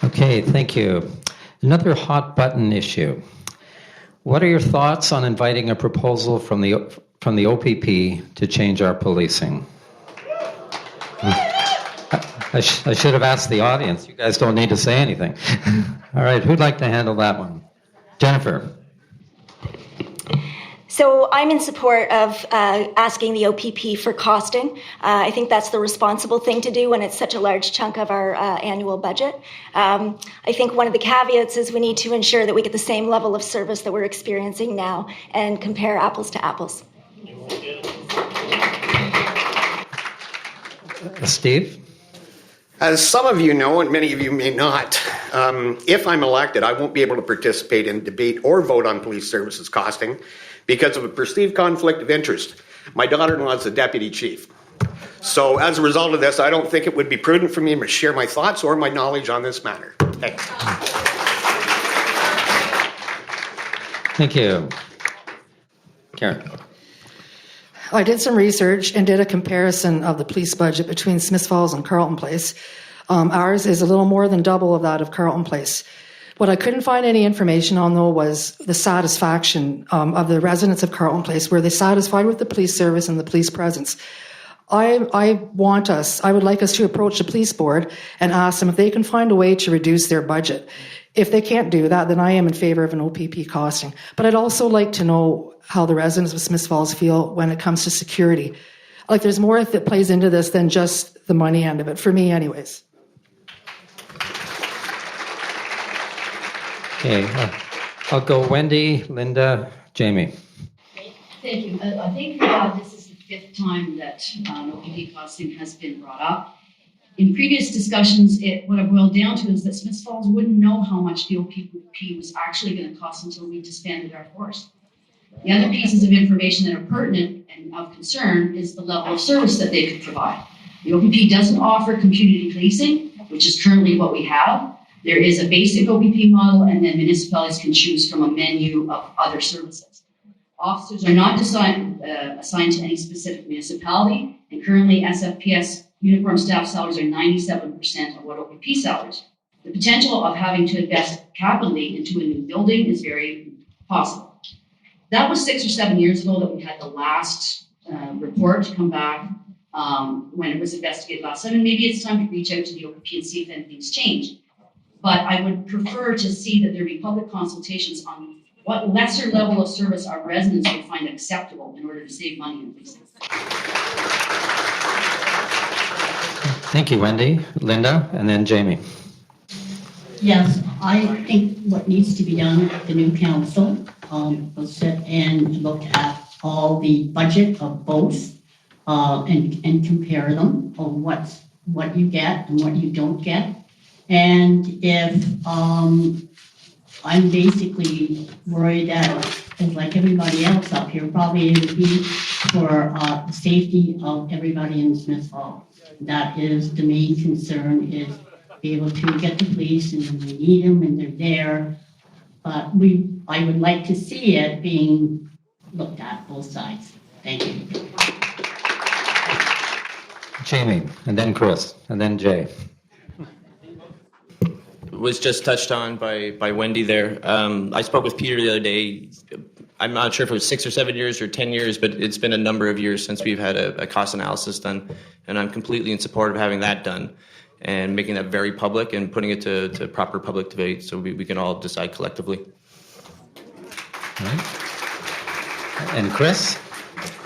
Speaker 2: Okay, thank you. Another hot button issue. What are your thoughts on inviting a proposal from the OPP to change our policing? I should have asked the audience. You guys don't need to say anything. All right, who'd like to handle that one? Jennifer.
Speaker 8: So I'm in support of asking the OPP for costing. I think that's the responsible thing to do when it's such a large chunk of our annual budget. I think one of the caveats is we need to ensure that we get the same level of service that we're experiencing now and compare apples to apples.
Speaker 2: Steve?
Speaker 4: As some of you know, and many of you may not, if I'm elected, I won't be able to participate in debate or vote on police services costing because of a perceived conflict of interest. My daughter-in-law is the deputy chief. So as a result of this, I don't think it would be prudent for me to share my thoughts or my knowledge on this matter. Thanks.
Speaker 2: Thank you. Karen.
Speaker 10: I did some research and did a comparison of the police budget between Smiths Falls and Carleton Place. Ours is a little more than double of that of Carleton Place. What I couldn't find any information on, though, was the satisfaction of the residents of Carleton Place. Were they satisfied with the police service and the police presence? I would like us to approach the police board and ask them if they can find a way to reduce their budget. If they can't do that, then I am in favor of an OPP costing. But I'd also like to know how the residents of Smiths Falls feel when it comes to security. Like, there's more that plays into this than just the money end of it, for me anyways.
Speaker 2: Okay, I'll go Wendy, Linda, Jamie.
Speaker 14: Thank you. I think this is the fifth time that OPP costing has been brought up. In previous discussions, what it boiled down to is that Smiths Falls wouldn't know how much the OPP was actually going to cost until we disbanded our force. The other pieces of information that are pertinent and of concern is the level of service that they could provide. The OPP doesn't offer community policing, which is currently what we have. There is a basic OPP model, and then municipalities can choose from a menu of other services. Officers are not assigned to any specific municipality, and currently SFPS uniform staff salaries are 97% of what OPP salaries. The potential of having to invest capitally into a new building is very possible. That was 6 or 7 years ago that we had the last report come back when it was investigated last time. And maybe it's time to reach out to the OPP and see if anything's changed. But I would prefer to see that there be public consultations on what lesser level of service our residents would find acceptable in order to save money in these things.
Speaker 2: Thank you, Wendy. Linda, and then Jamie.
Speaker 12: Yes, I think what needs to be done at the new council will sit and look at all the budget of both and compare them on what you get and what you don't get. And if I'm basically worried that, like everybody else up here, probably it would be for the safety of everybody in Smiths Falls. That is the main concern, is be able to get the police, and when they need them and they're there. But I would like to see it being looked at both sides. Thank you.
Speaker 2: Jamie, and then Chris, and then Jay.
Speaker 5: Was just touched on by Wendy there. I spoke with Peter the other day. I'm not sure if it was 6 or 7 years or 10 years, but it's been a number of years since we've had a cost analysis done, and I'm completely in support of having that done and making that very public and putting it to proper public debate so we can all decide collectively.
Speaker 2: All right. And Chris?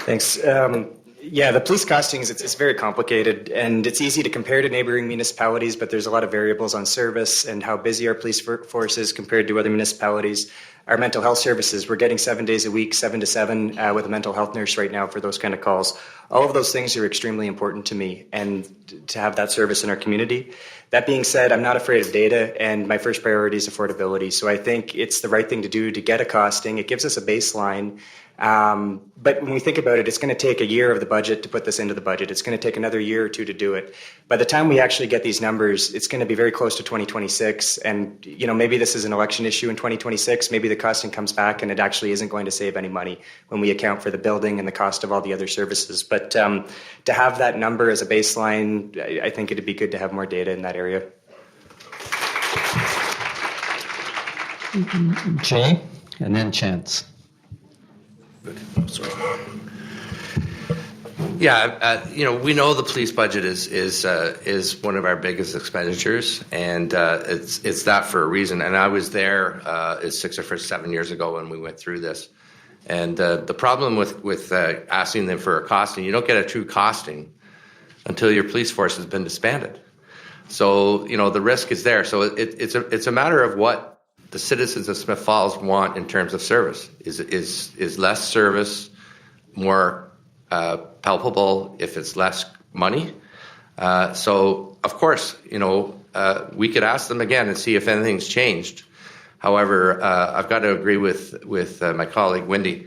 Speaker 3: Thanks. Yeah, the police costings, it's very complicated, and it's easy to compare to neighboring municipalities, but there's a lot of variables on service and how busy our police force is compared to other municipalities. Our mental health services, we're getting 7 days a week, 7 to 7, with a mental health nurse right now for those kind of calls. All of those things are extremely important to me, and to have that service in our community. That being said, I'm not afraid of data, and my first priority is affordability. So I think it's the right thing to do to get a costing. It gives us a baseline. But when we think about it, it's going to take a year of the budget to put this into the budget. It's going to take another year or two to do it. By the time we actually get these numbers, it's going to be very close to 2026. And, maybe this is an election issue in 2026. Maybe the costing comes back and it actually isn't going to save any money when we account for the building and the cost of all the other services. But to have that number as a baseline, I think it'd be good to have more data in that area.
Speaker 2: Jay, and then Chance.
Speaker 6: Yeah, we know the police budget is one of our biggest expenditures, and it's that for a reason. And I was there 6 or 7 years ago when we went through this. And the problem with asking them for a costing, you don't get a true costing until your police force has been disbanded. So the risk is there. So it's a matter of what the citizens of Smiths Falls want in terms of service. Is less service more palpable if it's less money? So, of course, we could ask them again and see if anything's changed. However, I've got to agree with my colleague Wendy.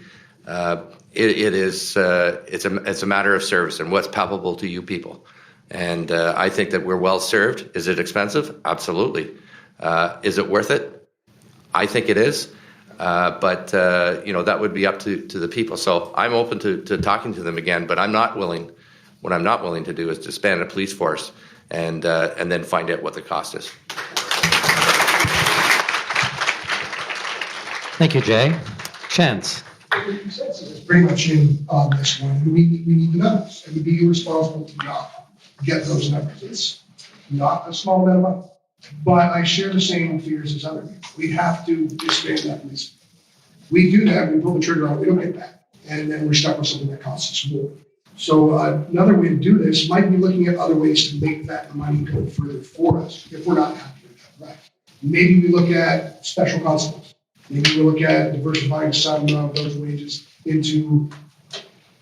Speaker 6: It's a matter of service and what's palpable to you people. And I think that we're well served. Is it expensive? Absolutely. Is it worth it? I think it is, but that would be up to the people. So I'm open to talking to them again, but I'm not willing. What I'm not willing to do is disband a police force and then find out what the cost is.
Speaker 2: Thank you, Jay. Chance.
Speaker 13: The consensus is pretty much in on this one. We need the numbers. It would be irresponsible to not get those numbers. It's not a small amount of money. But I share the same fears as other people. We have to disband that police. We do that, we pull the trigger on it, we don't get back. And then we're stuck with something that costs us more. So another way to do this might be looking at other ways to make that money go further for us if we're not happy with that. Right? Maybe we look at special constables. Maybe we look at diversifying some of those wages into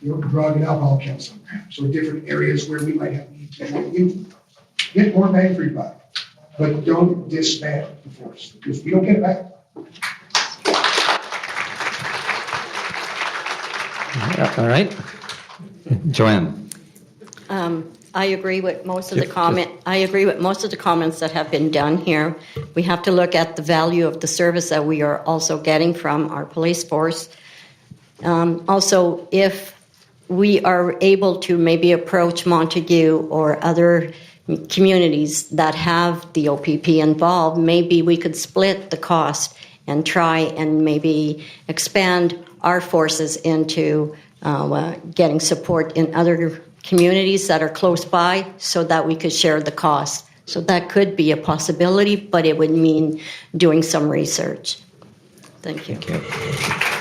Speaker 13: drug and alcohol counseling programs or different areas where we might have need to get more bang for your buck. But don't disband the force, because we don't get it back.
Speaker 2: All right. Joanne.
Speaker 7: I agree with most of the comments that have been done here. We have to look at the value of the service that we are also getting from our police force. Also, if we are able to maybe approach Montague or other communities that have the OPP involved, maybe we could split the cost and try and maybe expand our forces into getting support in other communities that are close by so that we could share the cost. So that could be a possibility, but it would mean doing some research. Thank you.
Speaker 2: Thank you.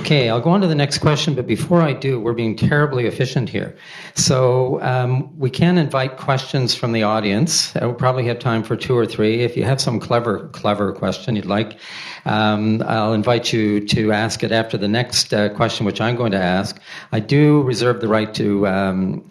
Speaker 2: Okay, I'll go on to the next question, but before I do, we're being terribly efficient here. So we can invite questions from the audience. We'll probably have time for 2 or 3. If you have some clever question you'd like, I'll invite you to ask it after the next question, which I'm going to ask. I do reserve the right to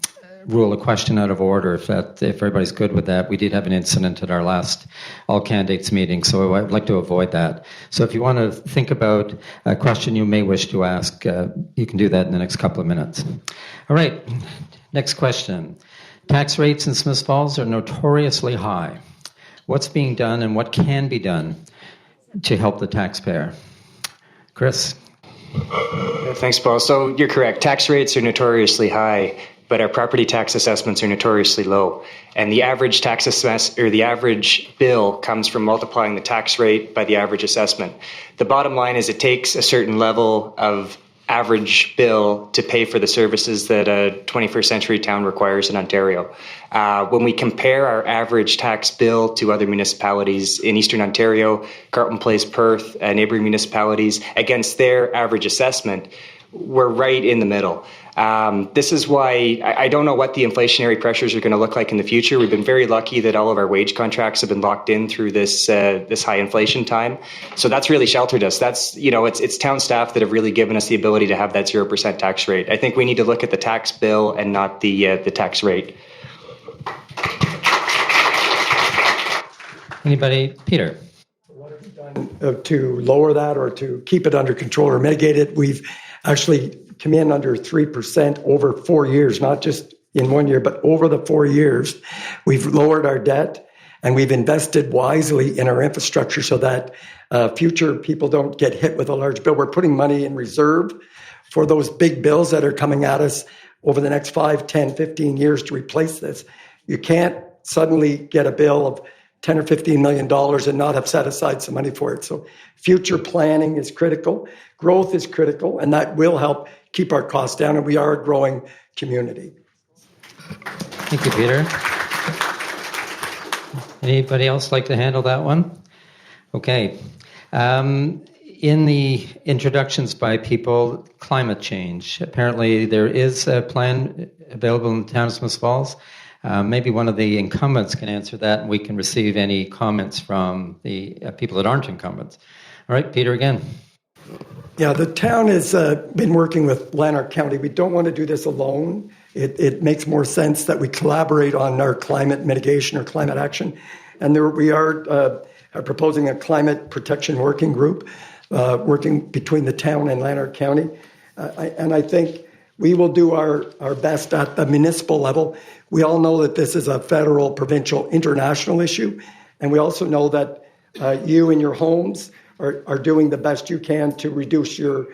Speaker 2: rule a question out of order if everybody's good with that. We did have an incident at our last all candidates meeting, so I'd like to avoid that. So if you want to think about a question you may wish to ask, you can do that in the next couple of minutes. All right, next question. Tax rates in Smiths Falls are notoriously high. What's being done and what can be done to help the taxpayer? Chris?
Speaker 3: Thanks, Paul. So you're correct. Tax rates are notoriously high, but our property tax assessments are notoriously low. And the average tax the average bill comes from multiplying the tax rate by the average assessment. The bottom line is it takes a certain level of average bill to pay for the services that a 21st century town requires in Ontario. When we compare our average tax bill to other municipalities in Eastern Ontario, Carleton Place, Perth, neighboring municipalities, against their average assessment, we're right in the middle. This is why I don't know what the inflationary pressures are going to look like in the future. We've been very lucky that all of our wage contracts have been locked in through this high inflation time. So that's really sheltered us. That's, it's town staff that have really given us the ability to have that 0% tax rate. I think we need to look at the tax bill and not the tax rate.
Speaker 2: Anybody? Peter?
Speaker 9: What have we done to lower that or to keep it under control or mitigate it? We've actually come in under 3% over 4 years, not just in 1 year, but over the 4 years. We've lowered our debt and we've invested wisely in our infrastructure so that future people don't get hit with a large bill. We're putting money in reserve for those big bills that are coming at us over the next 5, 10, 15 years to replace this. You can't suddenly get a bill of $10 or $15 million and not have set aside some money for it. So future planning is critical. Growth is critical, and that will help keep our costs down, and we are a growing community.
Speaker 2: Thank you, Peter. Anybody else like to handle that one? Okay. In the introductions by people, climate change. Apparently there is a plan available in the town of Smiths Falls. Maybe one of the incumbents can answer that, and we can receive any comments from the people that aren't incumbents. All right, Peter again.
Speaker 9: Yeah, the town has been working with Lanark County. We don't want to do this alone. It makes more sense that we collaborate on our climate mitigation or climate action. And we are proposing a climate protection working group working between the town and Lanark County. And I think we will do our best at the municipal level. We all know that this is a federal, provincial, international issue. And we also know that you and your homes are doing the best you can to reduce your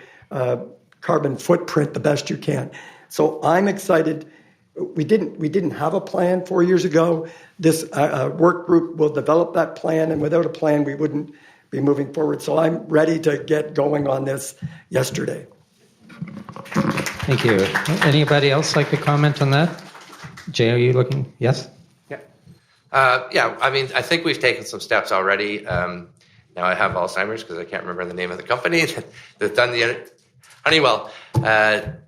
Speaker 9: carbon footprint the best you can. So I'm excited. We didn't have a plan 4 years ago. This work group will develop that plan, and without a plan, we wouldn't be moving forward. So I'm ready to get going on this yesterday.
Speaker 2: Thank you. Anybody else like to comment on that? Jay, are you looking? Yes?
Speaker 6: Yeah, I mean, I think we've taken some steps already. Now I have Alzheimer's because I can't remember the name of the company that done the Honeywell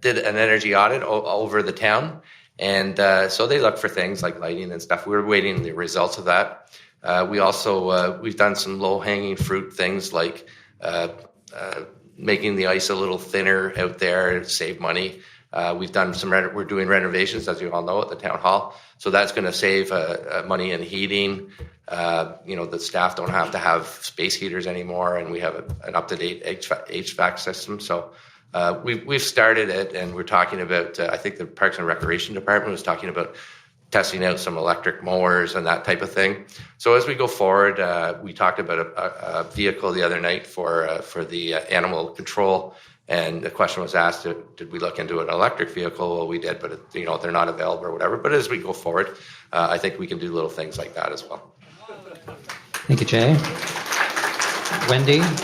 Speaker 6: did an energy audit over the town, and so they look for things like lighting and stuff. We're waiting the results of that. We also we've done some low hanging fruit things like making the ice a little thinner out there to save money. We've done we're doing renovations, as you all know, at the town hall. So that's going to save money in heating. The staff don't have to have space heaters anymore, and we have an up-to-date HVAC system. So we've started it, and we're talking about, I think the Parks and Recreation Department was talking about testing out some electric mowers and that type of thing. So as we go forward, we talked about a vehicle the other night for the animal control. And the question was asked, did we look into an electric vehicle? Well, we did, but they're not available or whatever. But as we go forward, I think we can do little things like that as well.
Speaker 2: Thank you, Jay. Wendy?
Speaker 14: I'm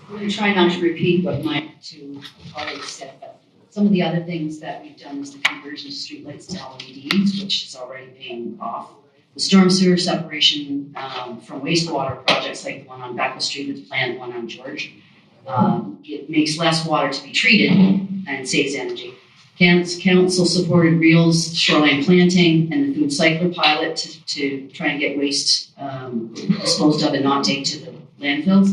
Speaker 14: going to try not to repeat what my two colleagues said, but Some of the other things that we've done is the conversion of streetlights to LEDs, which is already paying off. The storm sewer separation from wastewater projects like the one on Beckwith Street with the planned one on George. It makes less water to be treated and saves energy. Council supported Reels shoreline planting and the food cycler pilot to try and get waste disposed of and not take to the landfills.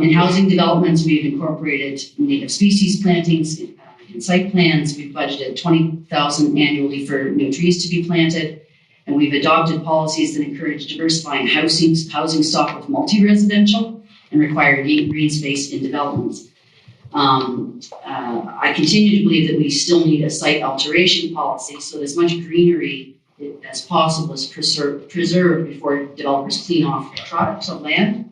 Speaker 14: In housing developments, we've incorporated native species plantings in site plans. We've budgeted $20,000 annually for new trees to be planted, and we've adopted policies that encourage diversifying housing stock with multi-residential and require green space in developments. I continue to believe that we still need a site alteration policy so that as much greenery as possible is preserved before developers clean off tracts of land.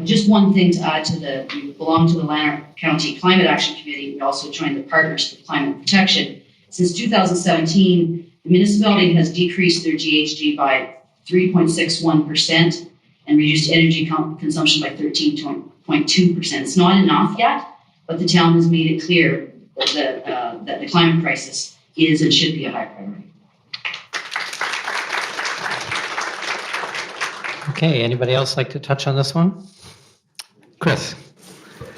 Speaker 14: Just one thing to add we belong to the Lanark County Climate Action Committee. We also joined the Partners for Climate Protection. Since 2017, the municipality has decreased their GHG by 3.61% and reduced energy consumption by 13.2%. It's not enough yet, but the town has made it clear that the climate crisis is and should be a high priority.
Speaker 2: Okay, anybody else like to touch on this one? Chris.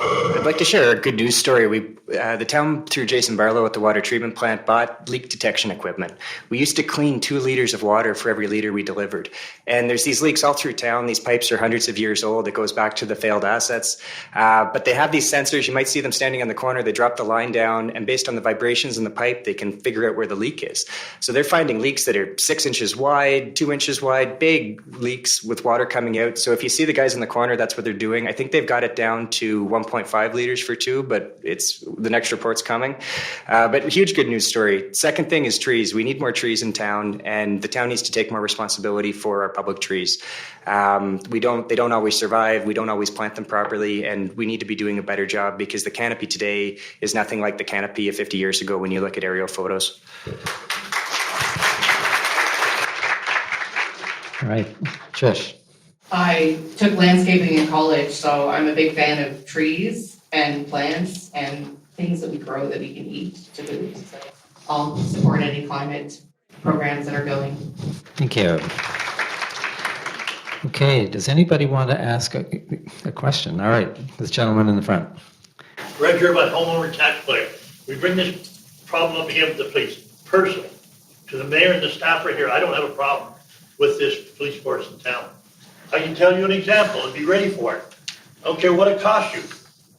Speaker 3: I'd like to share a good news story. The town, through Jason Barlow at the water treatment plant, bought leak detection equipment. We used to clean 2 liters of water for every liter we delivered. And there's these leaks all through town. These pipes are hundreds of years old. It goes back to the failed assets. But they have these sensors. You might see them standing on the corner. They drop the line down, and based on the vibrations in the pipe, they can figure out where the leak is. So they're finding leaks that are 6 inches wide, 2 inches wide, big leaks with water coming out. So if you see the guys in the corner, that's what they're doing. I think they've got it down to 1.5 liters for 2, but the next report's coming. But huge good news story. Second thing is trees. We need more trees in town, and the town needs to take more responsibility for our public trees. They don't always survive. We don't always plant them properly, and we need to be doing a better job because the canopy today is nothing like the canopy of 50 years ago when you look at aerial photos.
Speaker 2: All right, Trish.
Speaker 11: I took landscaping in college, so I'm a big fan of trees and plants and things that we grow that we can eat to food. So I'll support any climate programs that are going.
Speaker 2: Thank you. Okay, does anybody want to ask a question? All right, this gentleman in the front.
Speaker 15: Greg here about homeowner taxpayer. We bring this problem up again with the police. Personally, to the mayor and the staff right here, I don't have a problem with this police force in town. I can tell you an example and be ready for it. I don't care what it costs you.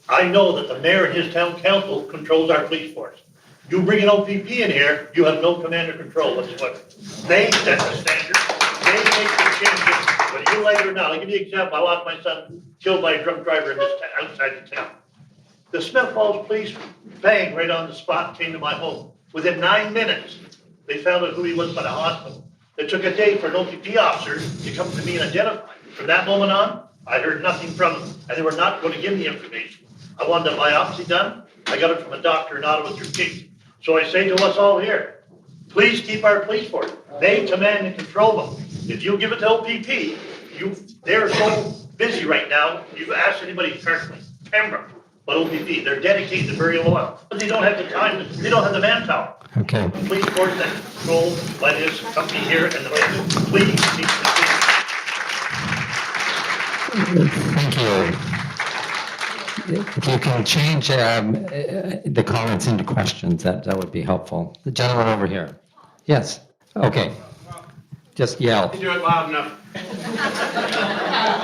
Speaker 15: I know that the mayor and his town council controls our police force. You bring an OPP in here, you have no command or control whatsoever. They set the standard. They make the changes, whether you like it or not. I'll give you an example. I lost my son killed by a drunk driver in this town, outside the town. The Smiths Falls police banged right on the spot and came to my home. Within 9 minutes, they found out who he was by the hospital. It took a day for an OPP officer to come to me and identify. From that moment on, I heard nothing from them, and they were not going to give me information. I wanted a biopsy done. I got it from a doctor in Ottawa through King. So I say to us all here, please keep our police force. They command and control them. If you give it to OPP, they're so busy right now. You've asked anybody personally, Pembroke, but OPP, they're dedicated to very loyal. But they don't have the time, they don't have the manpower.
Speaker 2: Okay.
Speaker 15: The police force that's controlled by this company here and the mayor, please keep the police.
Speaker 2: Thank you. If you can change the comments into questions, that would be helpful. The gentleman over here. Yes. Okay. Just yell.
Speaker 16: You do it loud enough.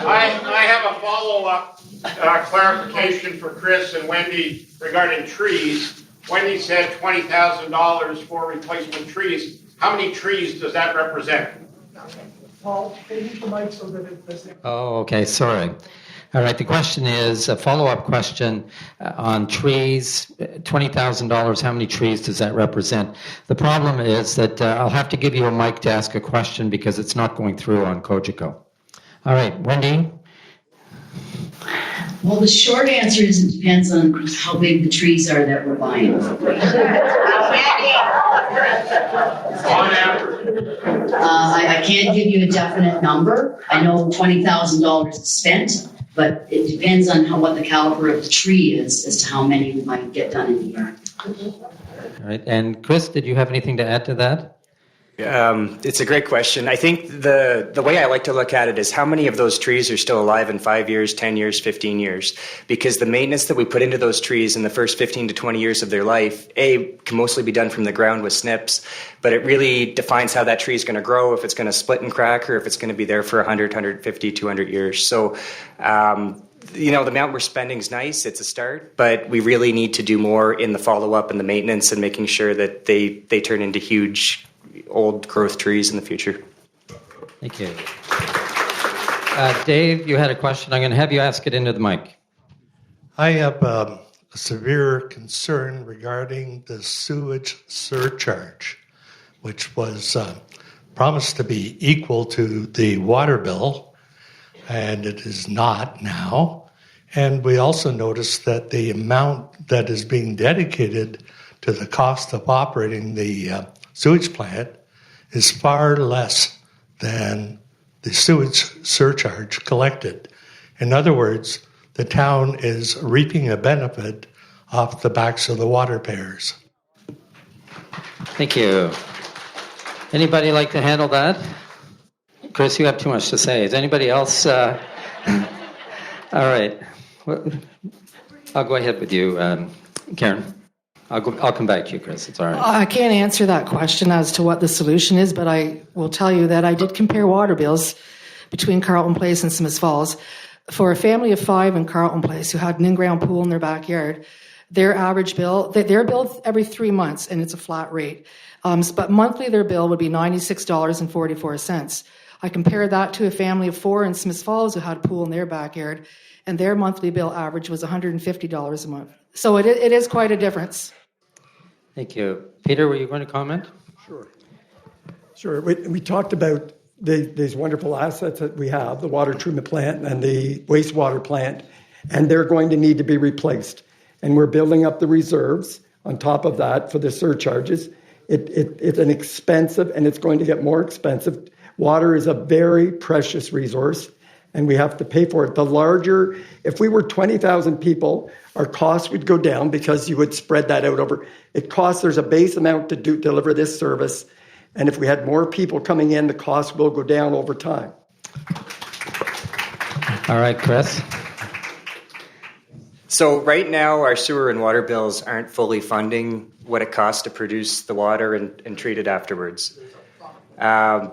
Speaker 16: I have a follow-up clarification for Chris and Wendy regarding trees. Wendy said $20,000 for replacement trees. How many trees does that represent?
Speaker 13: Paul, can you use the mic so that it doesn't...
Speaker 2: Oh, okay. Sorry. All right. The question is a follow-up question on trees. $20,000. How many trees does that represent? The problem is that I'll have to give you a mic to ask a question because it's not going through on Cogeco. All right, Wendy.
Speaker 14: Well, the short answer is it depends on how big the trees are that we're buying.
Speaker 16: On average.
Speaker 14: I can't give you a definite number. I know $20,000 is spent, but it depends on what the caliber of the tree is as to how many we might get done in a year.
Speaker 2: All right. And Chris, did you have anything to add to that?
Speaker 3: It's a great question. I think the way I like to look at it is how many of those trees are still alive in 5 years, 10 years, 15 years? Because the maintenance that we put into those trees in the first 15 to 20 years of their life, can mostly be done from the ground with snips, but it really defines how that tree is going to grow, if it's going to split and crack, or if it's going to be there for 100, 150, 200 years. So, the amount we're spending is nice. It's a start, but we really need to do more in the follow-up and the maintenance and making sure that they turn into huge old growth trees in the future.
Speaker 2: Thank you. Dave, you had a question. I'm going to have you ask it into the mic.
Speaker 17: I have a severe concern regarding the sewage surcharge, which was promised to be equal to the water bill, and it is not now. And we also noticed that the amount that is being dedicated to the cost of operating the sewage plant is far less than the sewage surcharge collected. In other words, the town is reaping a benefit off the backs of the water payers.
Speaker 2: Thank you. Anybody like to handle that? Chris, you have too much to say. Is anybody else? All right. I'll go ahead with you, Karen. I'll come back to you, Chris. It's all right.
Speaker 10: I can't answer that question as to what the solution is, but I will tell you that I did compare water bills between Carleton Place and Smiths Falls. For a family of 5 in Carleton Place who had an in-ground pool in their backyard, their average bill, they're billed every 3 months, and it's a flat rate. But monthly, their bill would be $96.44. I compared that to a family of 4 in Smiths Falls who had a pool in their backyard, and their monthly bill average was $150 a month. So it is quite a difference.
Speaker 2: Thank you. Peter, were you going to comment?
Speaker 9: Sure. We talked about these wonderful assets that we have, the water treatment plant and the wastewater plant, and they're going to need to be replaced. And we're building up the reserves on top of that for the surcharges. It's an expensive, and it's going to get more expensive. Water is a very precious resource, and we have to pay for it. The larger, if we were 20,000 people, our costs would go down because you would spread that out over. There's a base amount to deliver this service, and if we had more people coming in, the cost will go down over time.
Speaker 2: All right, Chris.
Speaker 3: So right now, our sewer and water bills aren't fully funding what it costs to produce the water and treat it afterwards.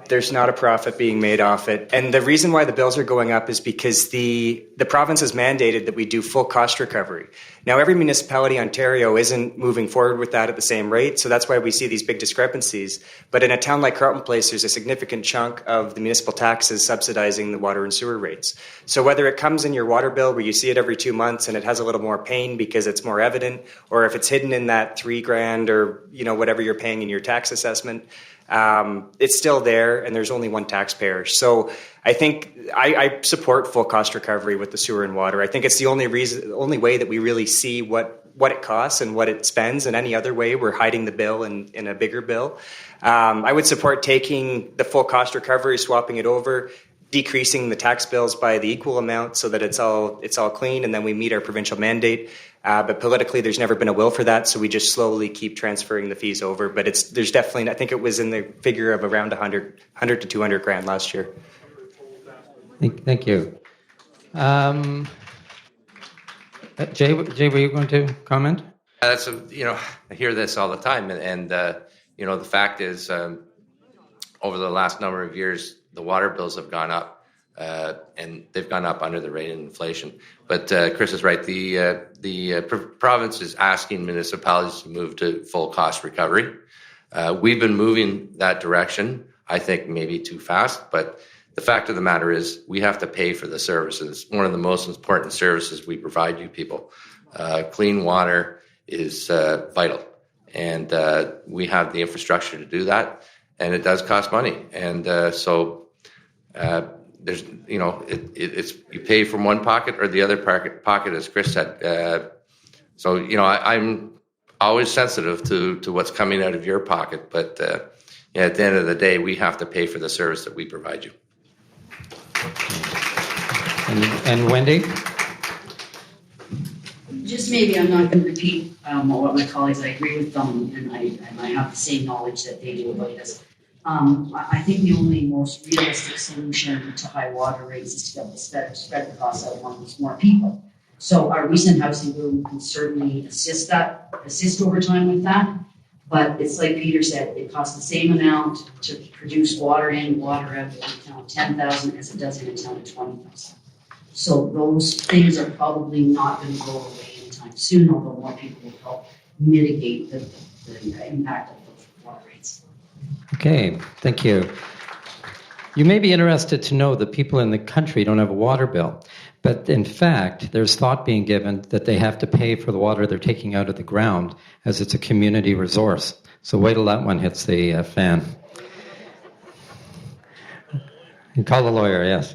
Speaker 3: There's not a profit being made off it. And the reason why the bills are going up is because the province has mandated that we do full cost recovery. Now, every municipality in Ontario isn't moving forward with that at the same rate, so that's why we see these big discrepancies. But in a town like Carleton Place, there's a significant chunk of the municipal taxes subsidizing the water and sewer rates. So whether it comes in your water bill where you see it every 2 months and it has a little more pain because it's more evident, or if it's hidden in that $3,000 or whatever you're paying in your tax assessment, it's still there, and there's only one taxpayer. So I think I support full cost recovery with the sewer and water. I think it's the only way that we really see what it costs and what it spends. And any other way, we're hiding the bill in a bigger bill. I would support taking the full cost recovery, swapping it over, decreasing the tax bills by the equal amount so that it's all clean, and then we meet our provincial mandate. But politically, there's never been a will for that, so we just slowly keep transferring the fees over. But there's definitely, I think it was in the figure of around 100 to 200 grand last year.
Speaker 2: Thank you. Jay, were you going to comment?
Speaker 6: I hear this all the time, and the fact is, over the last number of years, the water bills have gone up. And they've gone up under the rate of inflation. But Chris is right. The province is asking municipalities to move to full cost recovery. We've been moving that direction, I think maybe too fast. But the fact of the matter is we have to pay for the services. One of the most important services we provide you people. Clean water is vital. And we have the infrastructure to do that. And it does cost money. And there's, it's you pay from one pocket or the other pocket, as Chris said. I'm always sensitive to what's coming out of your pocket, but at the end of the day, we have to pay for the service that we provide you.
Speaker 2: And Wendy?
Speaker 14: Just maybe I'm not going to repeat what my colleagues. I agree with them, and I have the same knowledge that they do about this. I think the only most realistic solution to high water rates is to be able to spread the costs out amongst more people. So our recent housing boom can certainly assist over time with that. But it's like Peter said, it costs the same amount to produce water in, water out in a town of 10,000 as it does in a town of 20,000. So those things are probably not going to go away anytime soon, although more people will help mitigate the impact of those water rates.
Speaker 2: Okay, thank you. You may be interested to know that people in the country don't have a water bill. But in fact, there's thought being given that they have to pay for the water they're taking out of the ground, as it's a community resource. So wait till that one hits the fan. You call the lawyer, yes.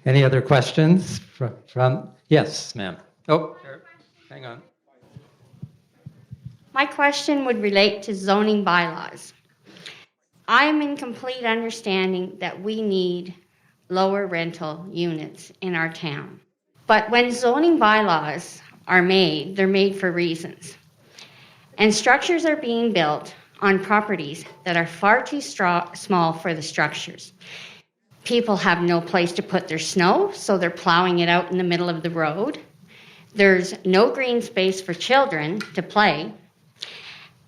Speaker 2: Any other questions from? Yes, ma'am. Oh, hang on.
Speaker 18: My question would relate to zoning bylaws. I'm in complete understanding that we need lower rental units in our town. But when zoning bylaws are made, they're made for reasons. And structures are being built on properties that are far too small for the structures. People have no place to put their snow, so they're plowing it out in the middle of the road. There's no green space for children to play.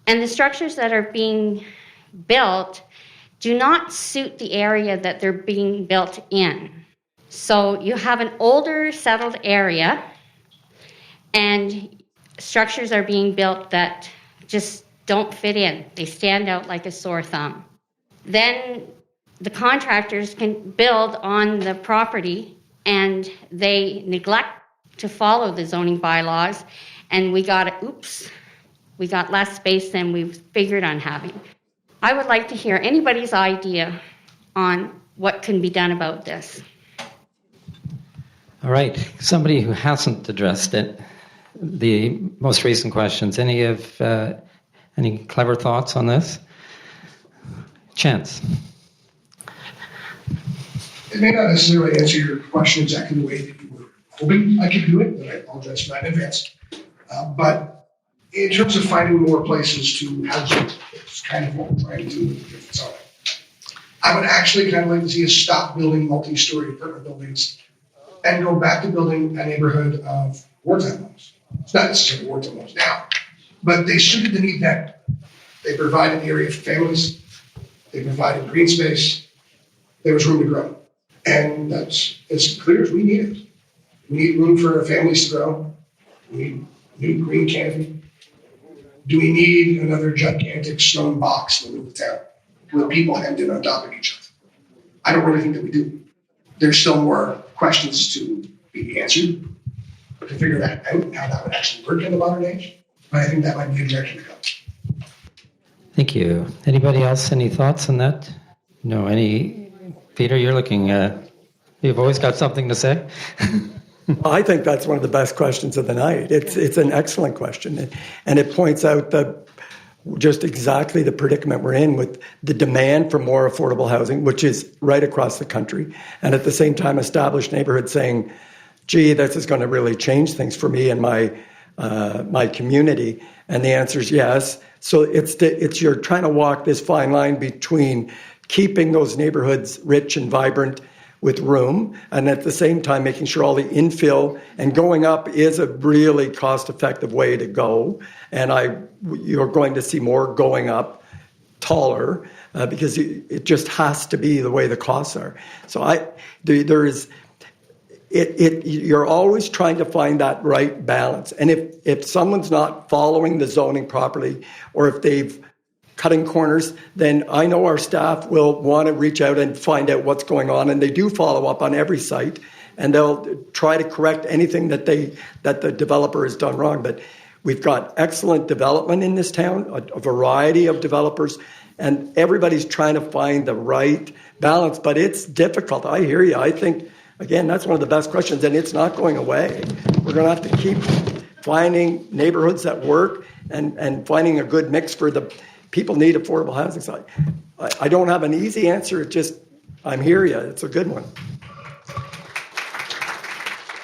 Speaker 18: And the structures that are being built do not suit the area that they're being built in. So you have an older settled area and structures are being built that just don't fit in. They stand out like a sore thumb. Then the contractors can build on the property and they neglect to follow the zoning bylaws, and we got less space than we figured on having. I would like to hear anybody's idea on what can be done about this.
Speaker 2: All right, somebody who hasn't addressed it, the most recent questions. Any clever thoughts on this? Chance.
Speaker 13: It may not necessarily answer your question exactly the way that you were hoping I could do it, but I apologize for that in advance. But in terms of finding more places to house it, it's kind of what we're trying to do with the different zoning. I would actually kind of like to see us stop building multi-story apartment buildings and go back to building a neighborhood of wartime homes. It's not necessarily wartime homes now, but they suited the need then. They provide an area for families. They provided green space. There was room to grow. And that's as clear as we need it. We need room for our families to grow. We need new green canopy. Do we need another gigantic stone box in the middle of town with people hemmed in on top of each other? I don't really think that we do. There's still more questions to be answered to figure that out, how that would actually work in the modern age. But I think that might be a direction to go.
Speaker 2: Thank you. Anybody else, any thoughts on that? No, Peter, you're looking, you've always got something to say.
Speaker 9: I think that's one of the best questions of the night. It's an excellent question, and it points out just exactly the predicament we're in with the demand for more affordable housing, which is right across the country, and at the same time established neighborhoods saying, gee, this is going to really change things for me and my community. And the answer is yes. So it's you're trying to walk this fine line between keeping those neighborhoods rich and vibrant with room, and at the same time making sure all the infill and going up is a really cost-effective way to go. And you're going to see more going up taller because it just has to be the way the costs are. So you're always trying to find that right balance. And if someone's not following the zoning properly, or if they've cutting corners, then I know our staff will want to reach out and find out what's going on, and they do follow up on every site, and they'll try to correct anything that the developer has done wrong. But we've got excellent development in this town, a variety of developers, and everybody's trying to find the right balance, but it's difficult. I hear you. I think, again, that's one of the best questions, and it's not going away. We're going to have to keep finding neighborhoods that work and finding a good mix for the people need affordable housing. So I don't have an easy answer. It's just, I'm here. Yeah, it's a good one.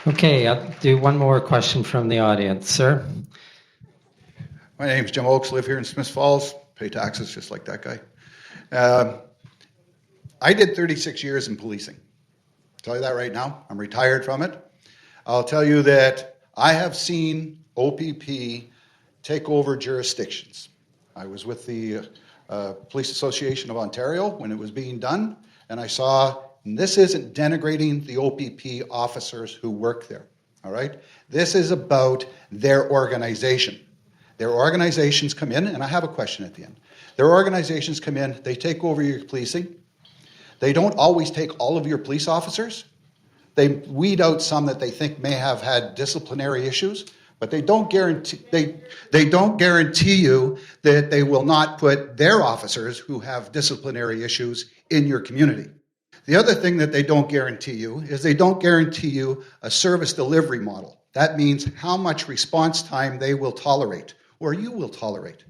Speaker 2: Okay, I'll do one more question from the audience. Sir?
Speaker 19: My name's Jim Oakes, live here in Smiths Falls, pay taxes just like that guy. I did 36 years in policing. I'll tell you that right now. I'm retired from it. I'll tell you that I have seen OPP take over jurisdictions. I was with the Police Association of Ontario when it was being done, and I saw, and this isn't denigrating the OPP officers who work there, all right? This is about their organization. Their organizations come in, and I have a question at the end. Their organizations come in, they take over your policing. They don't always take all of your police officers. They weed out some that they think may have had disciplinary issues, but they don't guarantee you that they will not put their officers who have disciplinary issues in your community. The other thing that they don't guarantee you is they don't guarantee you a service delivery model. That means how much response time they will tolerate, or you will tolerate,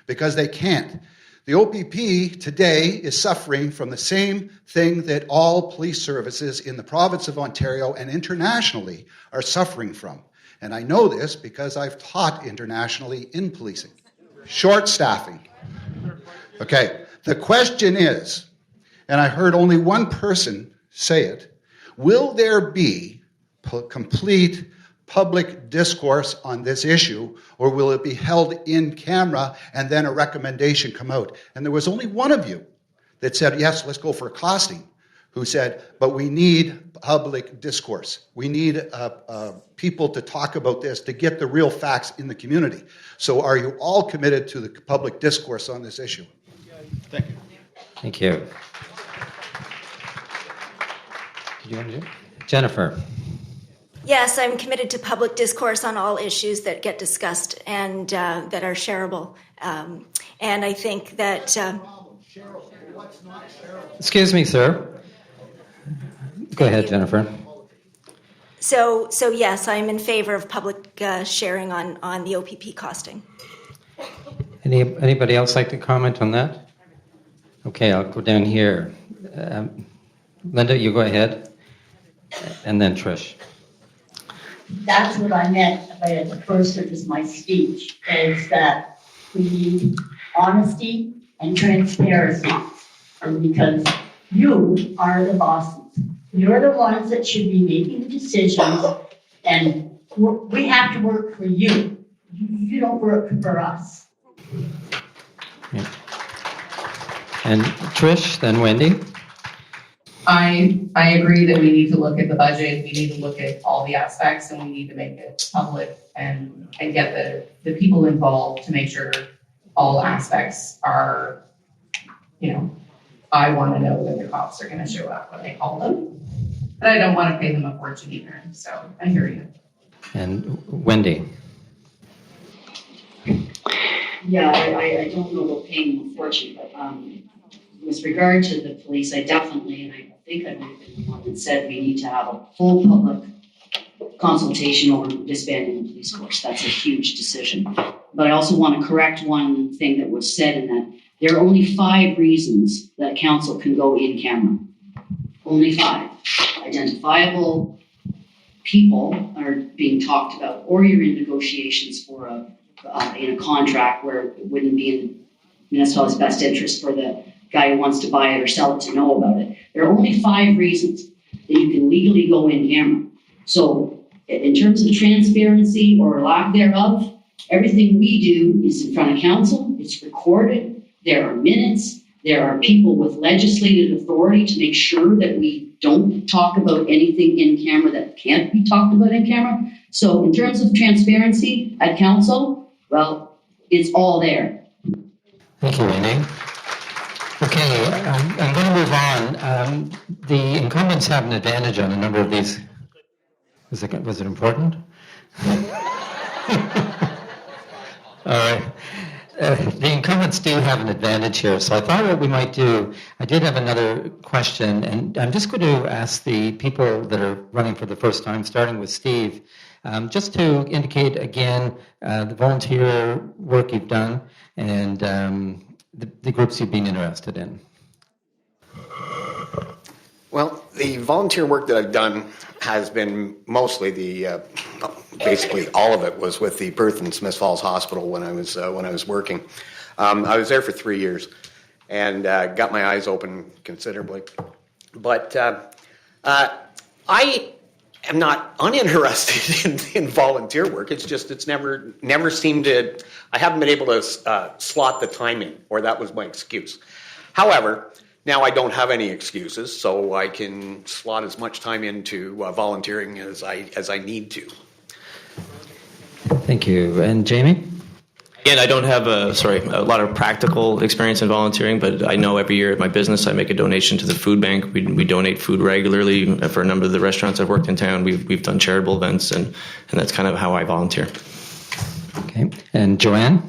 Speaker 19: because they can't. The OPP today is suffering from the same thing that all police services in the province of Ontario and internationally are suffering from. And I know this because I've taught internationally in policing. Short staffing. Okay, the question is, and I heard only one person say it, will there be complete public discourse on this issue, or will it be held in camera and then a recommendation come out? And there was only one of you that said, yes, let's go for costing, who said, but we need public discourse. We need people to talk about this, to get the real facts in the community. So are you all committed to the public discourse on this issue? Thank you.
Speaker 2: Thank you. Did you want to do? Jennifer.
Speaker 8: Yes, I'm committed to public discourse on all issues that get discussed and that are shareable. And I think that...
Speaker 2: Excuse me, sir. Go ahead, Jennifer.
Speaker 8: So yes, I'm in favor of public sharing on the OPP costing.
Speaker 2: Anybody else like to comment on that? Okay, I'll go down here. Linda, you go ahead. And then Trish.
Speaker 12: That's what I meant by the first of my speech, is that we need honesty and transparency, because you are the bosses. You're the ones that should be making the decisions, and we have to work for you. You don't work for us.
Speaker 2: Yeah. And Trish, then Wendy.
Speaker 11: I agree that we need to look at the budget, we need to look at all the aspects, and we need to make it public and get the people involved to make sure all aspects are, I want to know that the cops are going to show up when I call them, but I don't want to pay them a fortune either, so I hear you.
Speaker 2: And Wendy.
Speaker 14: Yeah, I don't know about paying them a fortune, but with regard to the police, I definitely, and I think I might have been the one that said we need to have a full public consultation over disbanding the police force. That's a huge decision. But I also want to correct one thing that was said, in that there are only 5 reasons that council can go in camera. Only 5. Identifiable people are being talked about, or you're in negotiations for in a contract where it wouldn't be in municipality's best interest for the guy who wants to buy it or sell it to know about it. There are only 5 reasons that you can legally go in camera. So in terms of transparency or lack thereof, everything we do is in front of council, it's recorded, there are minutes, there are people with legislative authority to make sure that we don't talk about anything in camera that can't be talked about in camera. So in terms of transparency at council, well, it's all there.
Speaker 2: Thank you, Wendy. Okay, I'm going to move on. The incumbents have an advantage on a number of these. Was it important? All right. The incumbents do have an advantage here, so I thought what we might do, I did have another question, and I'm just going to ask the people that are running for the first time, starting with Steve, just to indicate again the volunteer work you've done and the groups you've been interested in.
Speaker 4: Well, the volunteer work that I've done has been mostly basically all of it was with the Perth and Smiths Falls Hospital when I was working. I was there for 3 years and got my eyes open considerably. But I am not uninterested in volunteer work. It's never seemed to. I haven't been able to slot the time in, or that was my excuse. However, now I don't have any excuses, so I can slot as much time into volunteering as I need to.
Speaker 2: Thank you. And Jamie?
Speaker 5: Again, I don't have a lot of practical experience in volunteering, but I know every year at my business I make a donation to the food bank. We donate food regularly for a number of the restaurants I've worked in town. We've done charitable events, and that's kind of how I volunteer.
Speaker 2: Okay. And Joanne?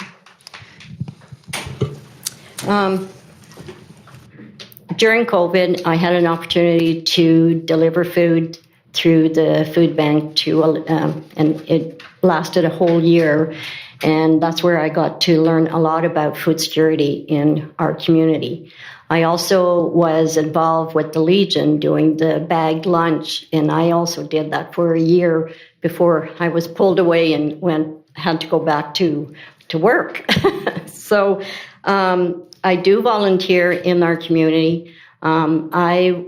Speaker 7: During COVID, I had an opportunity to deliver food through the food bank and it lasted a whole year. And that's where I got to learn a lot about food security in our community. I also was involved with the Legion doing the bagged lunch, and I also did that for a year before I was pulled away and had to go back to work. So I do volunteer in our community. I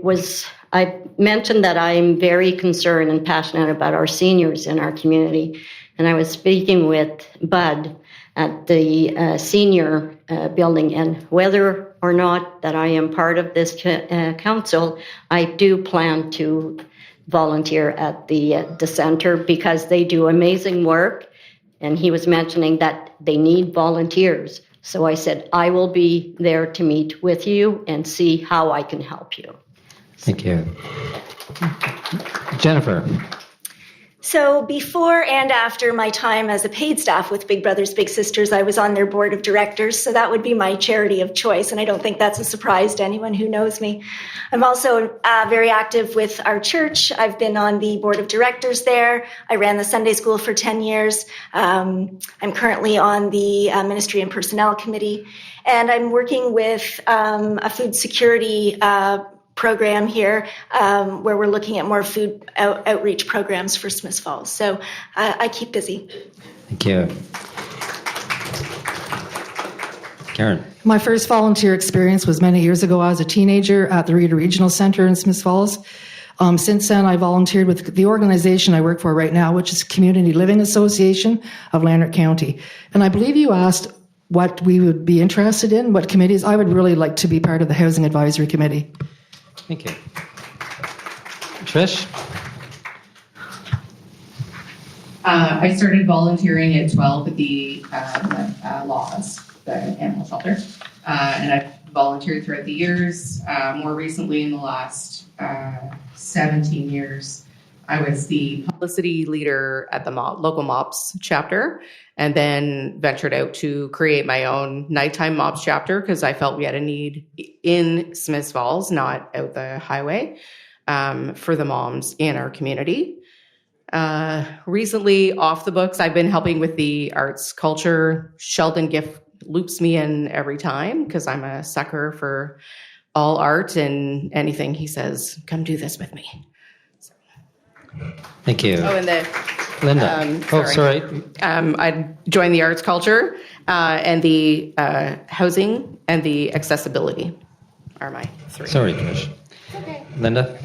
Speaker 7: mentioned that I'm very concerned and passionate about our seniors in our community. And I was speaking with Bud at the senior building, and whether or not that I am part of this council, I do plan to volunteer at the center because they do amazing work. And he was mentioning that they need volunteers. So I said, I will be there to meet with you and see how I can help you.
Speaker 2: Thank you. Jennifer?
Speaker 8: So before and after my time as a paid staff with Big Brothers Big Sisters, I was on their board of directors, so that would be my charity of choice, and I don't think that's a surprise to anyone who knows me. I'm also very active with our church. I've been on the board of directors there. I ran the Sunday school for 10 years. I'm currently on the Ministry and Personnel Committee, and I'm working with a food security program here where we're looking at more food outreach programs for Smiths Falls. So I keep busy.
Speaker 2: Thank you. Karen.
Speaker 10: My first volunteer experience was many years ago. I was a teenager at the Reader Regional Center in Smiths Falls. Since then, I volunteered with the organization I work for right now, which is Community Living Association of Lanark County. And I believe you asked what we would be interested in, what committees. I would really like to be part of the Housing Advisory Committee.
Speaker 2: Thank you. Trish?
Speaker 11: I started volunteering at 12 at the Laws, the animal shelter. And I've volunteered throughout the years. More recently, in the last 17 years, I was the publicity leader at the local MOPS chapter, and then ventured out to create my own nighttime MOPS chapter because I felt we had a need in Smiths Falls, not out the highway, for the moms in our community. Recently, off the books, I've been helping with the arts culture. Sheldon Gift loops me in every time because I'm a sucker for all art and anything. He says, come do this with me.
Speaker 2: Thank you.
Speaker 11: Oh, and
Speaker 2: Linda. Sorry.
Speaker 11: I joined the arts culture and the housing and the accessibility are my three.
Speaker 2: Sorry, Trish.
Speaker 11: Okay.
Speaker 2: Linda?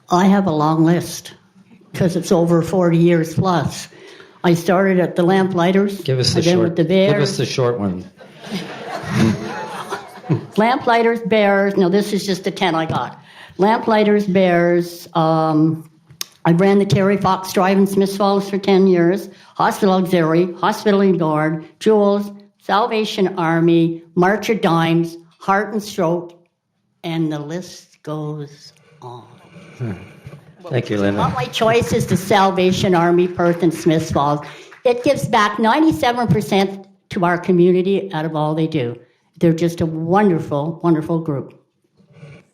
Speaker 12: I have a long list because it's over 40 years plus. I started at the Lamplighters.
Speaker 2: Give us the short one.
Speaker 12: Lamplighters, Bears. No, this is just the 10 I got. Lamplighters, Bears. I ran the Terry Fox Drive in Smiths Falls for 10 years. Hospital Auxiliary, Hospital Guard, Jules, Salvation Army, March of Dimes, Heart and Stroke, and the list goes on.
Speaker 2: Thank you, Linda.
Speaker 12: My choice is the Salvation Army, Perth and Smiths Falls. It gives back 97% to our community out of all they do. They're just a wonderful, wonderful group.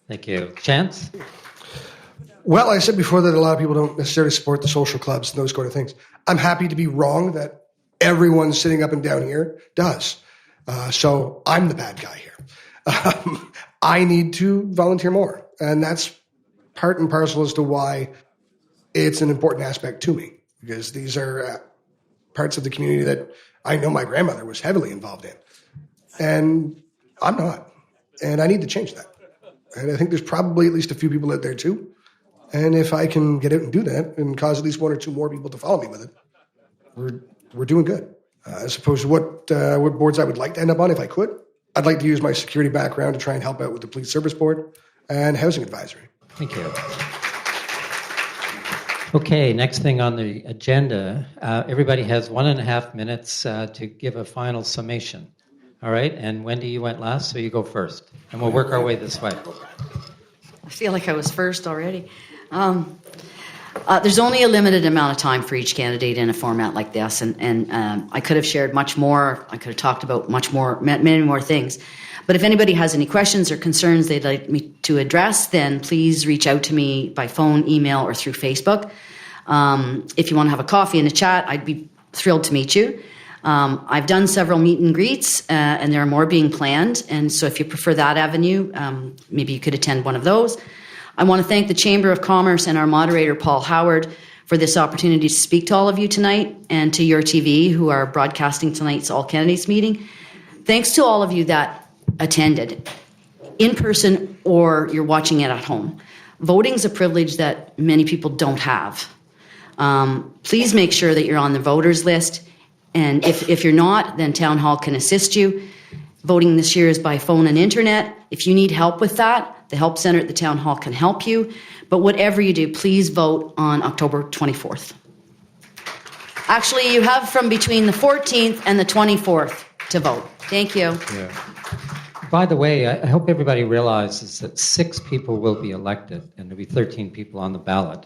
Speaker 2: Thank you. Chance?
Speaker 13: Well, I said before that a lot of people don't necessarily support the social clubs and those kind of things. I'm happy to be wrong that everyone sitting up and down here does. So I'm the bad guy here. I need to volunteer more. And that's part and parcel as to why it's an important aspect to me, because these are parts of the community that I know my grandmother was heavily involved in. And I'm not. And I need to change that. And I think there's probably at least a few people out there too. And if I can get out and do that and cause at least one or two more people to follow me with it, we're doing good. As opposed to what boards I would like to end up on if I could. I'd like to use my security background to try and help out with the Police Service Board and Housing Advisory.
Speaker 2: Thank you. Okay, next thing on the agenda, everybody has 1.5 minutes to give a final summation. All right, and Wendy, you went last, so you go first. And we'll work our way this way.
Speaker 14: I feel like I was first already. There's only a limited amount of time for each candidate in a format like this, and I could have shared much more. I could have talked about much more, many more things. But if anybody has any questions or concerns they'd like me to address, then please reach out to me by phone, email, or through Facebook. If you want to have a coffee and a chat, I'd be thrilled to meet you. I've done several meet and greets, and there are more being planned. And so if you prefer that avenue, maybe you could attend one of those. I want to thank the Chamber of Commerce and our moderator, Paul Howard, for this opportunity to speak to all of you tonight, and to your TV, who are broadcasting tonight's All Candidates meeting. Thanks to all of you that attended, in person or you're watching it at home. Voting is a privilege that many people don't have. Please make sure that you're on the voters list. And if you're not, then Town Hall can assist you. Voting this year is by phone and internet. If you need help with that, the Help Center at the Town Hall can help you. But whatever you do, please vote on October 24th. Actually, you have from between the 14th and the 24th to vote. Thank you.
Speaker 2: Yeah. By the way, I hope everybody realizes that 6 people will be elected, and there'll be 13 people on the ballot.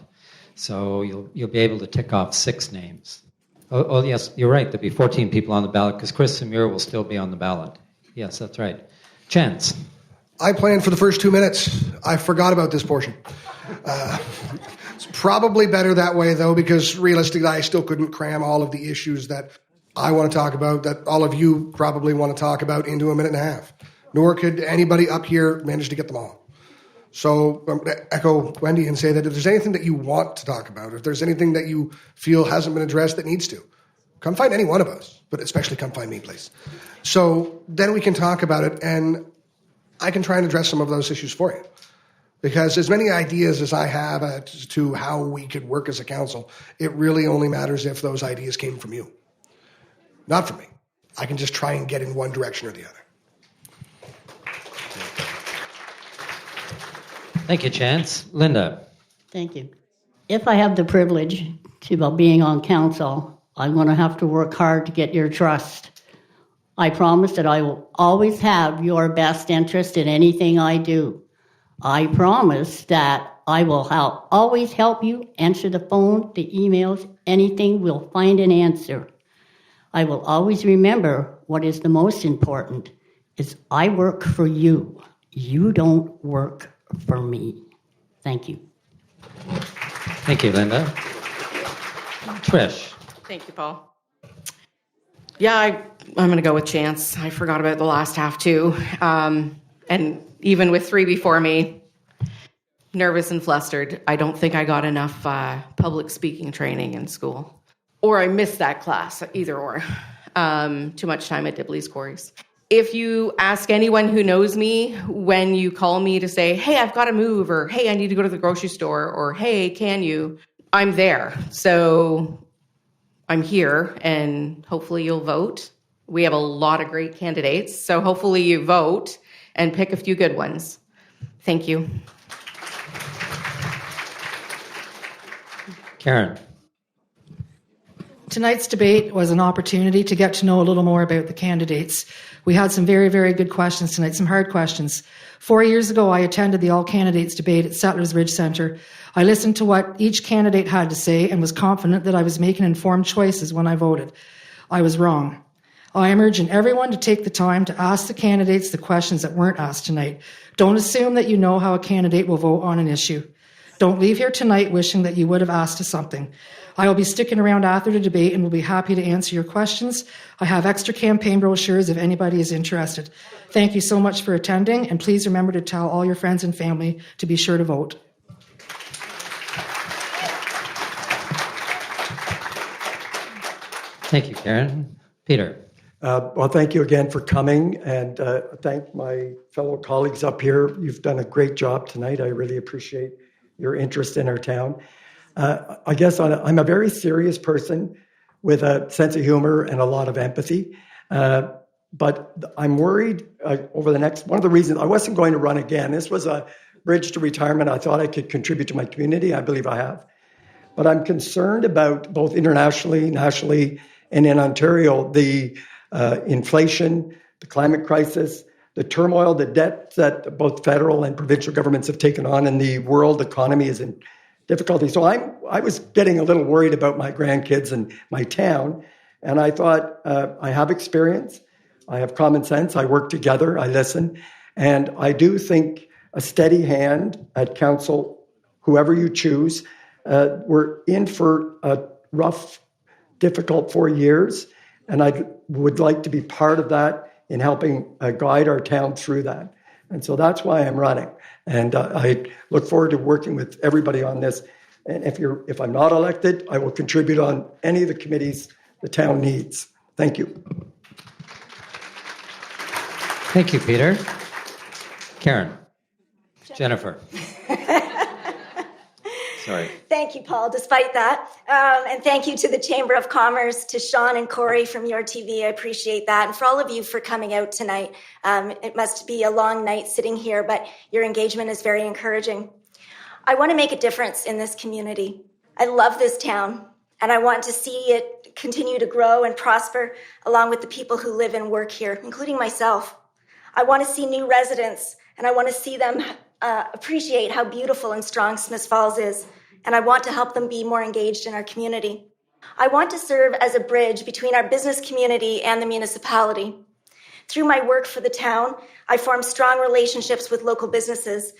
Speaker 2: So you'll be able to tick off 6 names. Oh, yes, you're right. There'll be 14 people on the ballot because Chris Samir will still be on the ballot. Yes, that's right. Chance.
Speaker 13: I planned for the first 2 minutes. I forgot about this portion. It's probably better that way, though, because realistically, I still couldn't cram all of the issues that I want to talk about, that all of you probably want to talk about, into 1.5 minutes. Nor could anybody up here manage to get them all. So I'm going to echo Wendy and say that if there's anything that you want to talk about, if there's anything that you feel hasn't been addressed that needs to, come find any one of us, but especially come find me, please. So then we can talk about it, and I can try and address some of those issues for you. Because as many ideas as I have as to how we could work as a council, it really only matters if those ideas came from you. Not from me. I can just try and get in one direction or the other.
Speaker 2: Thank you, Chance. Linda.
Speaker 12: Thank you. If I have the privilege of being on council, I'm going to have to work hard to get your trust. I promise that I will always have your best interest in anything I do. I promise that I will always help you answer the phone, the emails, anything, we'll find an answer. I will always remember what is the most important is I work for you. You don't work for me. Thank you.
Speaker 2: Thank you, Linda. Trish.
Speaker 20: Thank you, Paul. Yeah, I'm going to go with Chance. I forgot about the last half, too. And even with 3 before me, nervous and flustered. I don't think I got enough public speaking training in school. Or I missed that class, either or. Too much time at Dibley's Quarries. If you ask anyone who knows me, when you call me to say, hey, I've got to move, or hey, I need to go to the grocery store, or hey, can you? I'm there. So I'm here, and hopefully you'll vote. We have a lot of great candidates, so hopefully you vote and pick a few good ones. Thank you.
Speaker 2: Karen.
Speaker 10: Tonight's debate was an opportunity to get to know a little more about the candidates. We had some very, very good questions tonight, some hard questions. 4 years ago, I attended the All Candidates debate at Settlers Ridge Centre. I listened to what each candidate had to say and was confident that I was making informed choices when I voted. I was wrong. I am urging everyone to take the time to ask the candidates the questions that weren't asked tonight. Don't assume that you know how a candidate will vote on an issue. Don't leave here tonight wishing that you would have asked us something. I will be sticking around after the debate and will be happy to answer your questions. I have extra campaign brochures if anybody is interested. Thank you so much for attending, and please remember to tell all your friends and family to be sure to vote.
Speaker 2: Thank you, Karen. Peter.
Speaker 9: Well, thank you again for coming, and thank my fellow colleagues up here. You've done a great job tonight. I really appreciate your interest in our town. I guess I'm a very serious person with a sense of humor and a lot of empathy, but I'm worried over the next, one of the reasons I wasn't going to run again, this was a bridge to retirement. I thought I could contribute to my community. I believe I have. But I'm concerned about both internationally, nationally, and in Ontario, the inflation, the climate crisis, the turmoil, the debt that both federal and provincial governments have taken on, and the world economy is in difficulty. So I was getting a little worried about my grandkids and my town, and I thought, I have experience, I have common sense, I work together, I listen, and I do think a steady hand at council, whoever you choose, we're in for a rough, difficult 4 years, and I would like to be part of that in helping guide our town through that. And so that's why I'm running. And I look forward to working with everybody on this. And if I'm not elected, I will contribute on any of the committees the town needs. Thank you.
Speaker 2: Thank you, Peter. Karen. Jennifer. Sorry.
Speaker 8: Thank you, Paul, despite that. And thank you to the Chamber of Commerce, to Sean and Corey from Your TV. I appreciate that. And for all of you for coming out tonight. It must be a long night sitting here, but your engagement is very encouraging. I want to make a difference in this community. I love this town, and I want to see it continue to grow and prosper along with the people who live and work here, including myself. I want to see new residents, and I want to see them appreciate how beautiful and strong Smiths Falls is, and I want to help them be more engaged in our community. I want to serve as a bridge between our business community and the municipality. Through my work for the town, I form strong relationships with local businesses,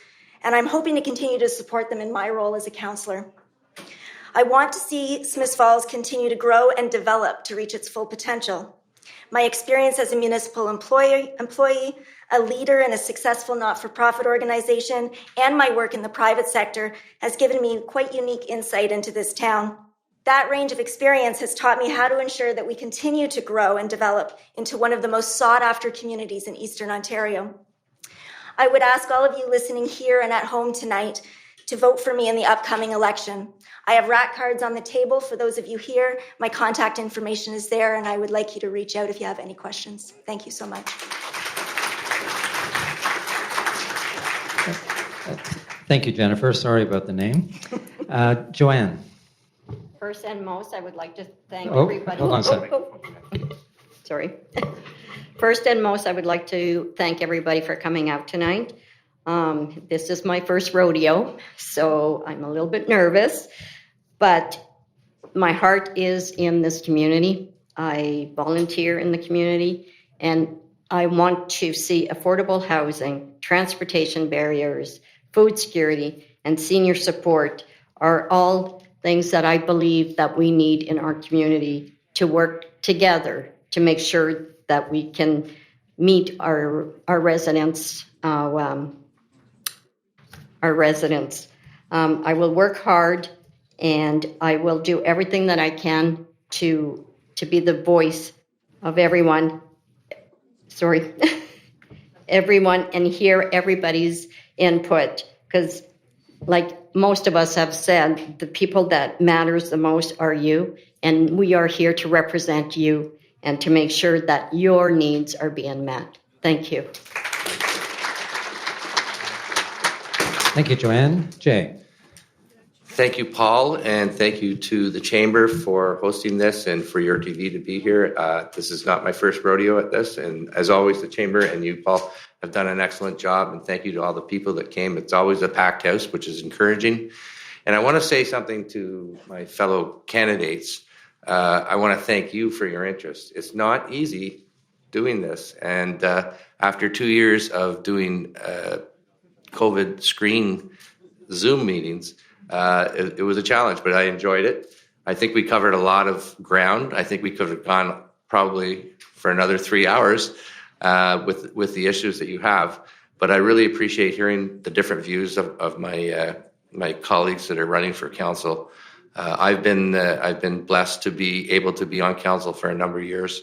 Speaker 8: and I'm hoping to continue to support them in my role as a councillor. I want to see Smiths Falls continue to grow and develop to reach its full potential. My experience as a municipal employee, a leader in a successful not-for-profit organization, and my work in the private sector has given me quite unique insight into this town. That range of experience has taught me how to ensure that we continue to grow and develop into one of the most sought-after communities in Eastern Ontario. I would ask all of you listening here and at home tonight to vote for me in the upcoming election. I have rat cards on the table for those of you here. My contact information is there, and I would like you to reach out if you have any questions. Thank you so much.
Speaker 2: Thank you, Jennifer. Sorry about the name. Joanne.
Speaker 7: First and most, I would like to thank
Speaker 2: everybody. Hold on a second.
Speaker 7: Sorry. First and most, I would like to thank everybody for coming out tonight. This is my first rodeo, so I'm a little bit nervous, but my heart is in this community. I volunteer in the community, and I want to see affordable housing, transportation barriers, food security, and senior support are all things that I believe that we need in our community to work together to make sure that we can meet our residents. I will work hard, and I will do everything that I can to be the voice of everyone. Everyone, and hear everybody's input, because like most of us have said, the people that matters the most are you, and we are here to represent you and to make sure that your needs are being met. Thank you.
Speaker 2: Thank you, Joanne. Jay.
Speaker 6: Thank you, Paul, and thank you to the Chamber for hosting this and for Your TV to be here. This is not my first rodeo at this, and as always, the Chamber and you, Paul, have done an excellent job, and thank you to all the people that came. It's always a packed house, which is encouraging. And I want to say something to my fellow candidates. I want to thank you for your interest. It's not easy doing this, and after 2 years of doing COVID screen Zoom meetings, it was a challenge, but I enjoyed it. I think we covered a lot of ground. I think we could have gone probably for another 3 hours with the issues that you have. But I really appreciate hearing the different views of my colleagues that are running for council. I've been blessed to be able to be on council for a number of years,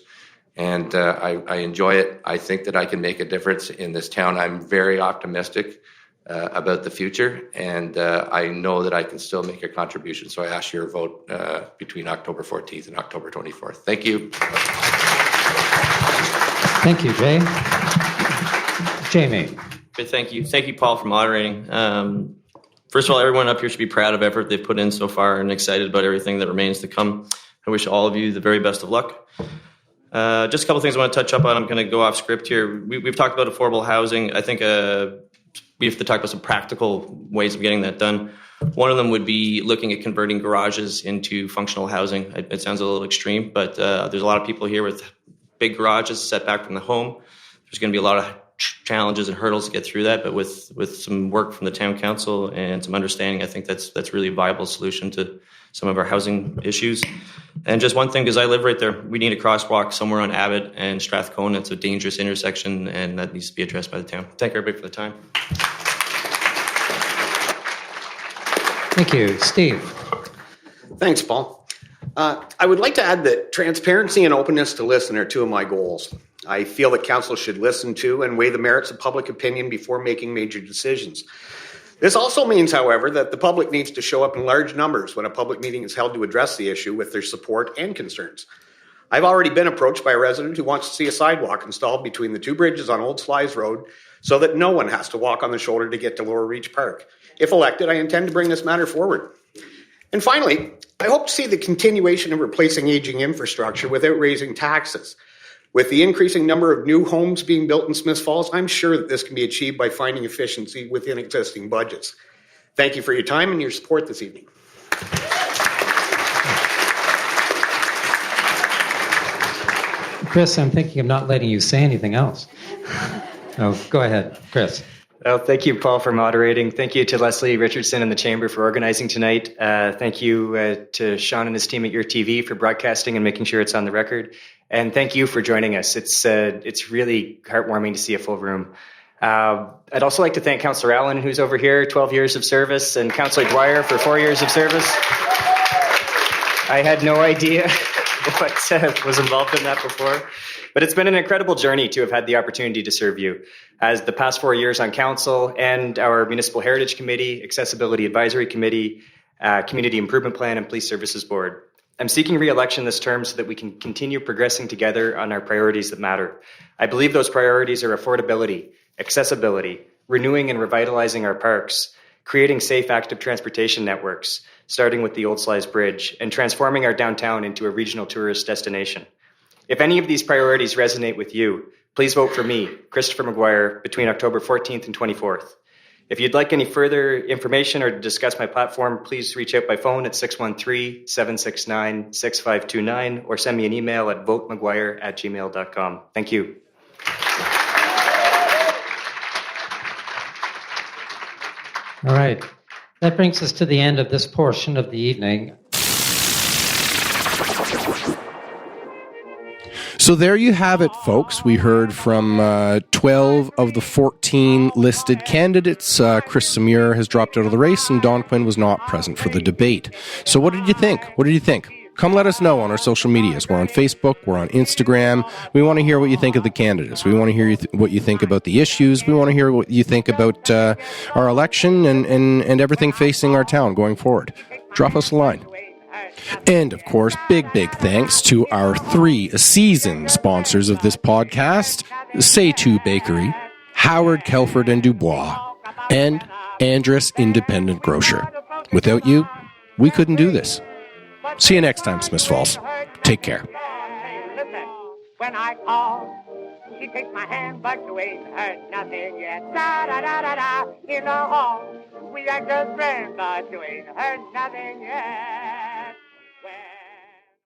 Speaker 6: and I enjoy it. I think that I can make a difference in this town. I'm very optimistic about the future, and I know that I can still make a contribution. So I ask your vote between October 14th and October 24th. Thank you.
Speaker 2: Thank you, Jay. Jamie.
Speaker 5: Good, thank you. Thank you, Paul, for moderating. First of all, everyone up here should be proud of effort they've put in so far and excited about everything that remains to come. I wish all of you the very best of luck. Just a couple of things I want to touch up on. I'm going to go off script here. We've talked about affordable housing. I think we have to talk about some practical ways of getting that done. One of them would be looking at converting garages into functional housing. It sounds a little extreme, but there's a lot of people here with big garages set back from the home. There's going to be a lot of challenges and hurdles to get through that, but with some work from the town council and some understanding, I think that's really a viable solution to some of our housing issues. And just one thing, because I live right there, we need a crosswalk somewhere on Abbott and Strathcona. It's a dangerous intersection, and that needs to be addressed by the town. Thank everybody for the time.
Speaker 2: Thank you. Steve.
Speaker 4: Thanks, Paul. I would like to add that transparency and openness to listen are two of my goals. I feel that council should listen to and weigh the merits of public opinion before making major decisions. This also means, however, that the public needs to show up in large numbers when a public meeting is held to address the issue with their support and concerns. I've already been approached by a resident who wants to see a sidewalk installed between the two bridges on Old Slies Road so that no one has to walk on the shoulder to get to Lower Reach Park. If elected, I intend to bring this matter forward. And finally, I hope to see the continuation of replacing aging infrastructure without raising taxes. With the increasing number of new homes being built in Smiths Falls, I'm sure that this can be achieved by finding efficiency within existing budgets. Thank you for your time and your support this evening.
Speaker 2: Chris, I'm thinking of not letting you say anything else. Oh, go ahead, Chris.
Speaker 3: Well, thank you, Paul, for moderating. Thank you to Leslie Richardson and the Chamber for organizing tonight. Thank you to Sean and his team at Your TV for broadcasting and making sure it's on the record. And thank you for joining us. It's really heartwarming to see a full room. I'd also like to thank Councillor Allen, who's over here, 12 years of service, and Councillor Dwyer for 4 years of service. I had no idea what was involved in that before. But it's been an incredible journey to have had the opportunity to serve you. As the past 4 years on council and our Municipal Heritage Committee, Accessibility Advisory Committee, Community Improvement Plan, and Police Services Board. I'm seeking re-election this term so that we can continue progressing together on our priorities that matter. I believe those priorities are affordability, accessibility, renewing and revitalizing our parks, creating safe, active transportation networks, starting with the Old Slies Bridge, and transforming our downtown into a regional tourist destination. If any of these priorities resonate with you, please vote for me, Christopher McGuire, between October 14th and 24th. If you'd like any further information or to discuss my platform, please reach out by phone at 613-769-6529 or send me an email at votemcguire@gmail.com. Thank you.
Speaker 2: All right. That brings us to the end of this portion of the evening.
Speaker 1: So there you have it, folks. We heard from 12 of the 14 listed candidates. Chris Samir has dropped out of the race, and Don Quinn was not present for the debate. So what did you think? What did you think? Come let us know on our social medias. We're on Facebook. We're on Instagram. We want to hear what you think of the candidates. We want to hear what you think about the issues. We want to hear what you think about our election and everything facing our town going forward. Drop us a line. And, of course, big thanks to our 3 season sponsors of this podcast, Say2 Bakery, Howard Kelford and Dubois, and Andrus Independent Grocer. Without you, we couldn't do this. See you next time, Smiths Falls. Take care.
Speaker 21: When I call, she takes my hand, but you ain't heard nothing yet. Da-da-da-da-da, in the hall, we are just friends, but you ain't heard nothing yet.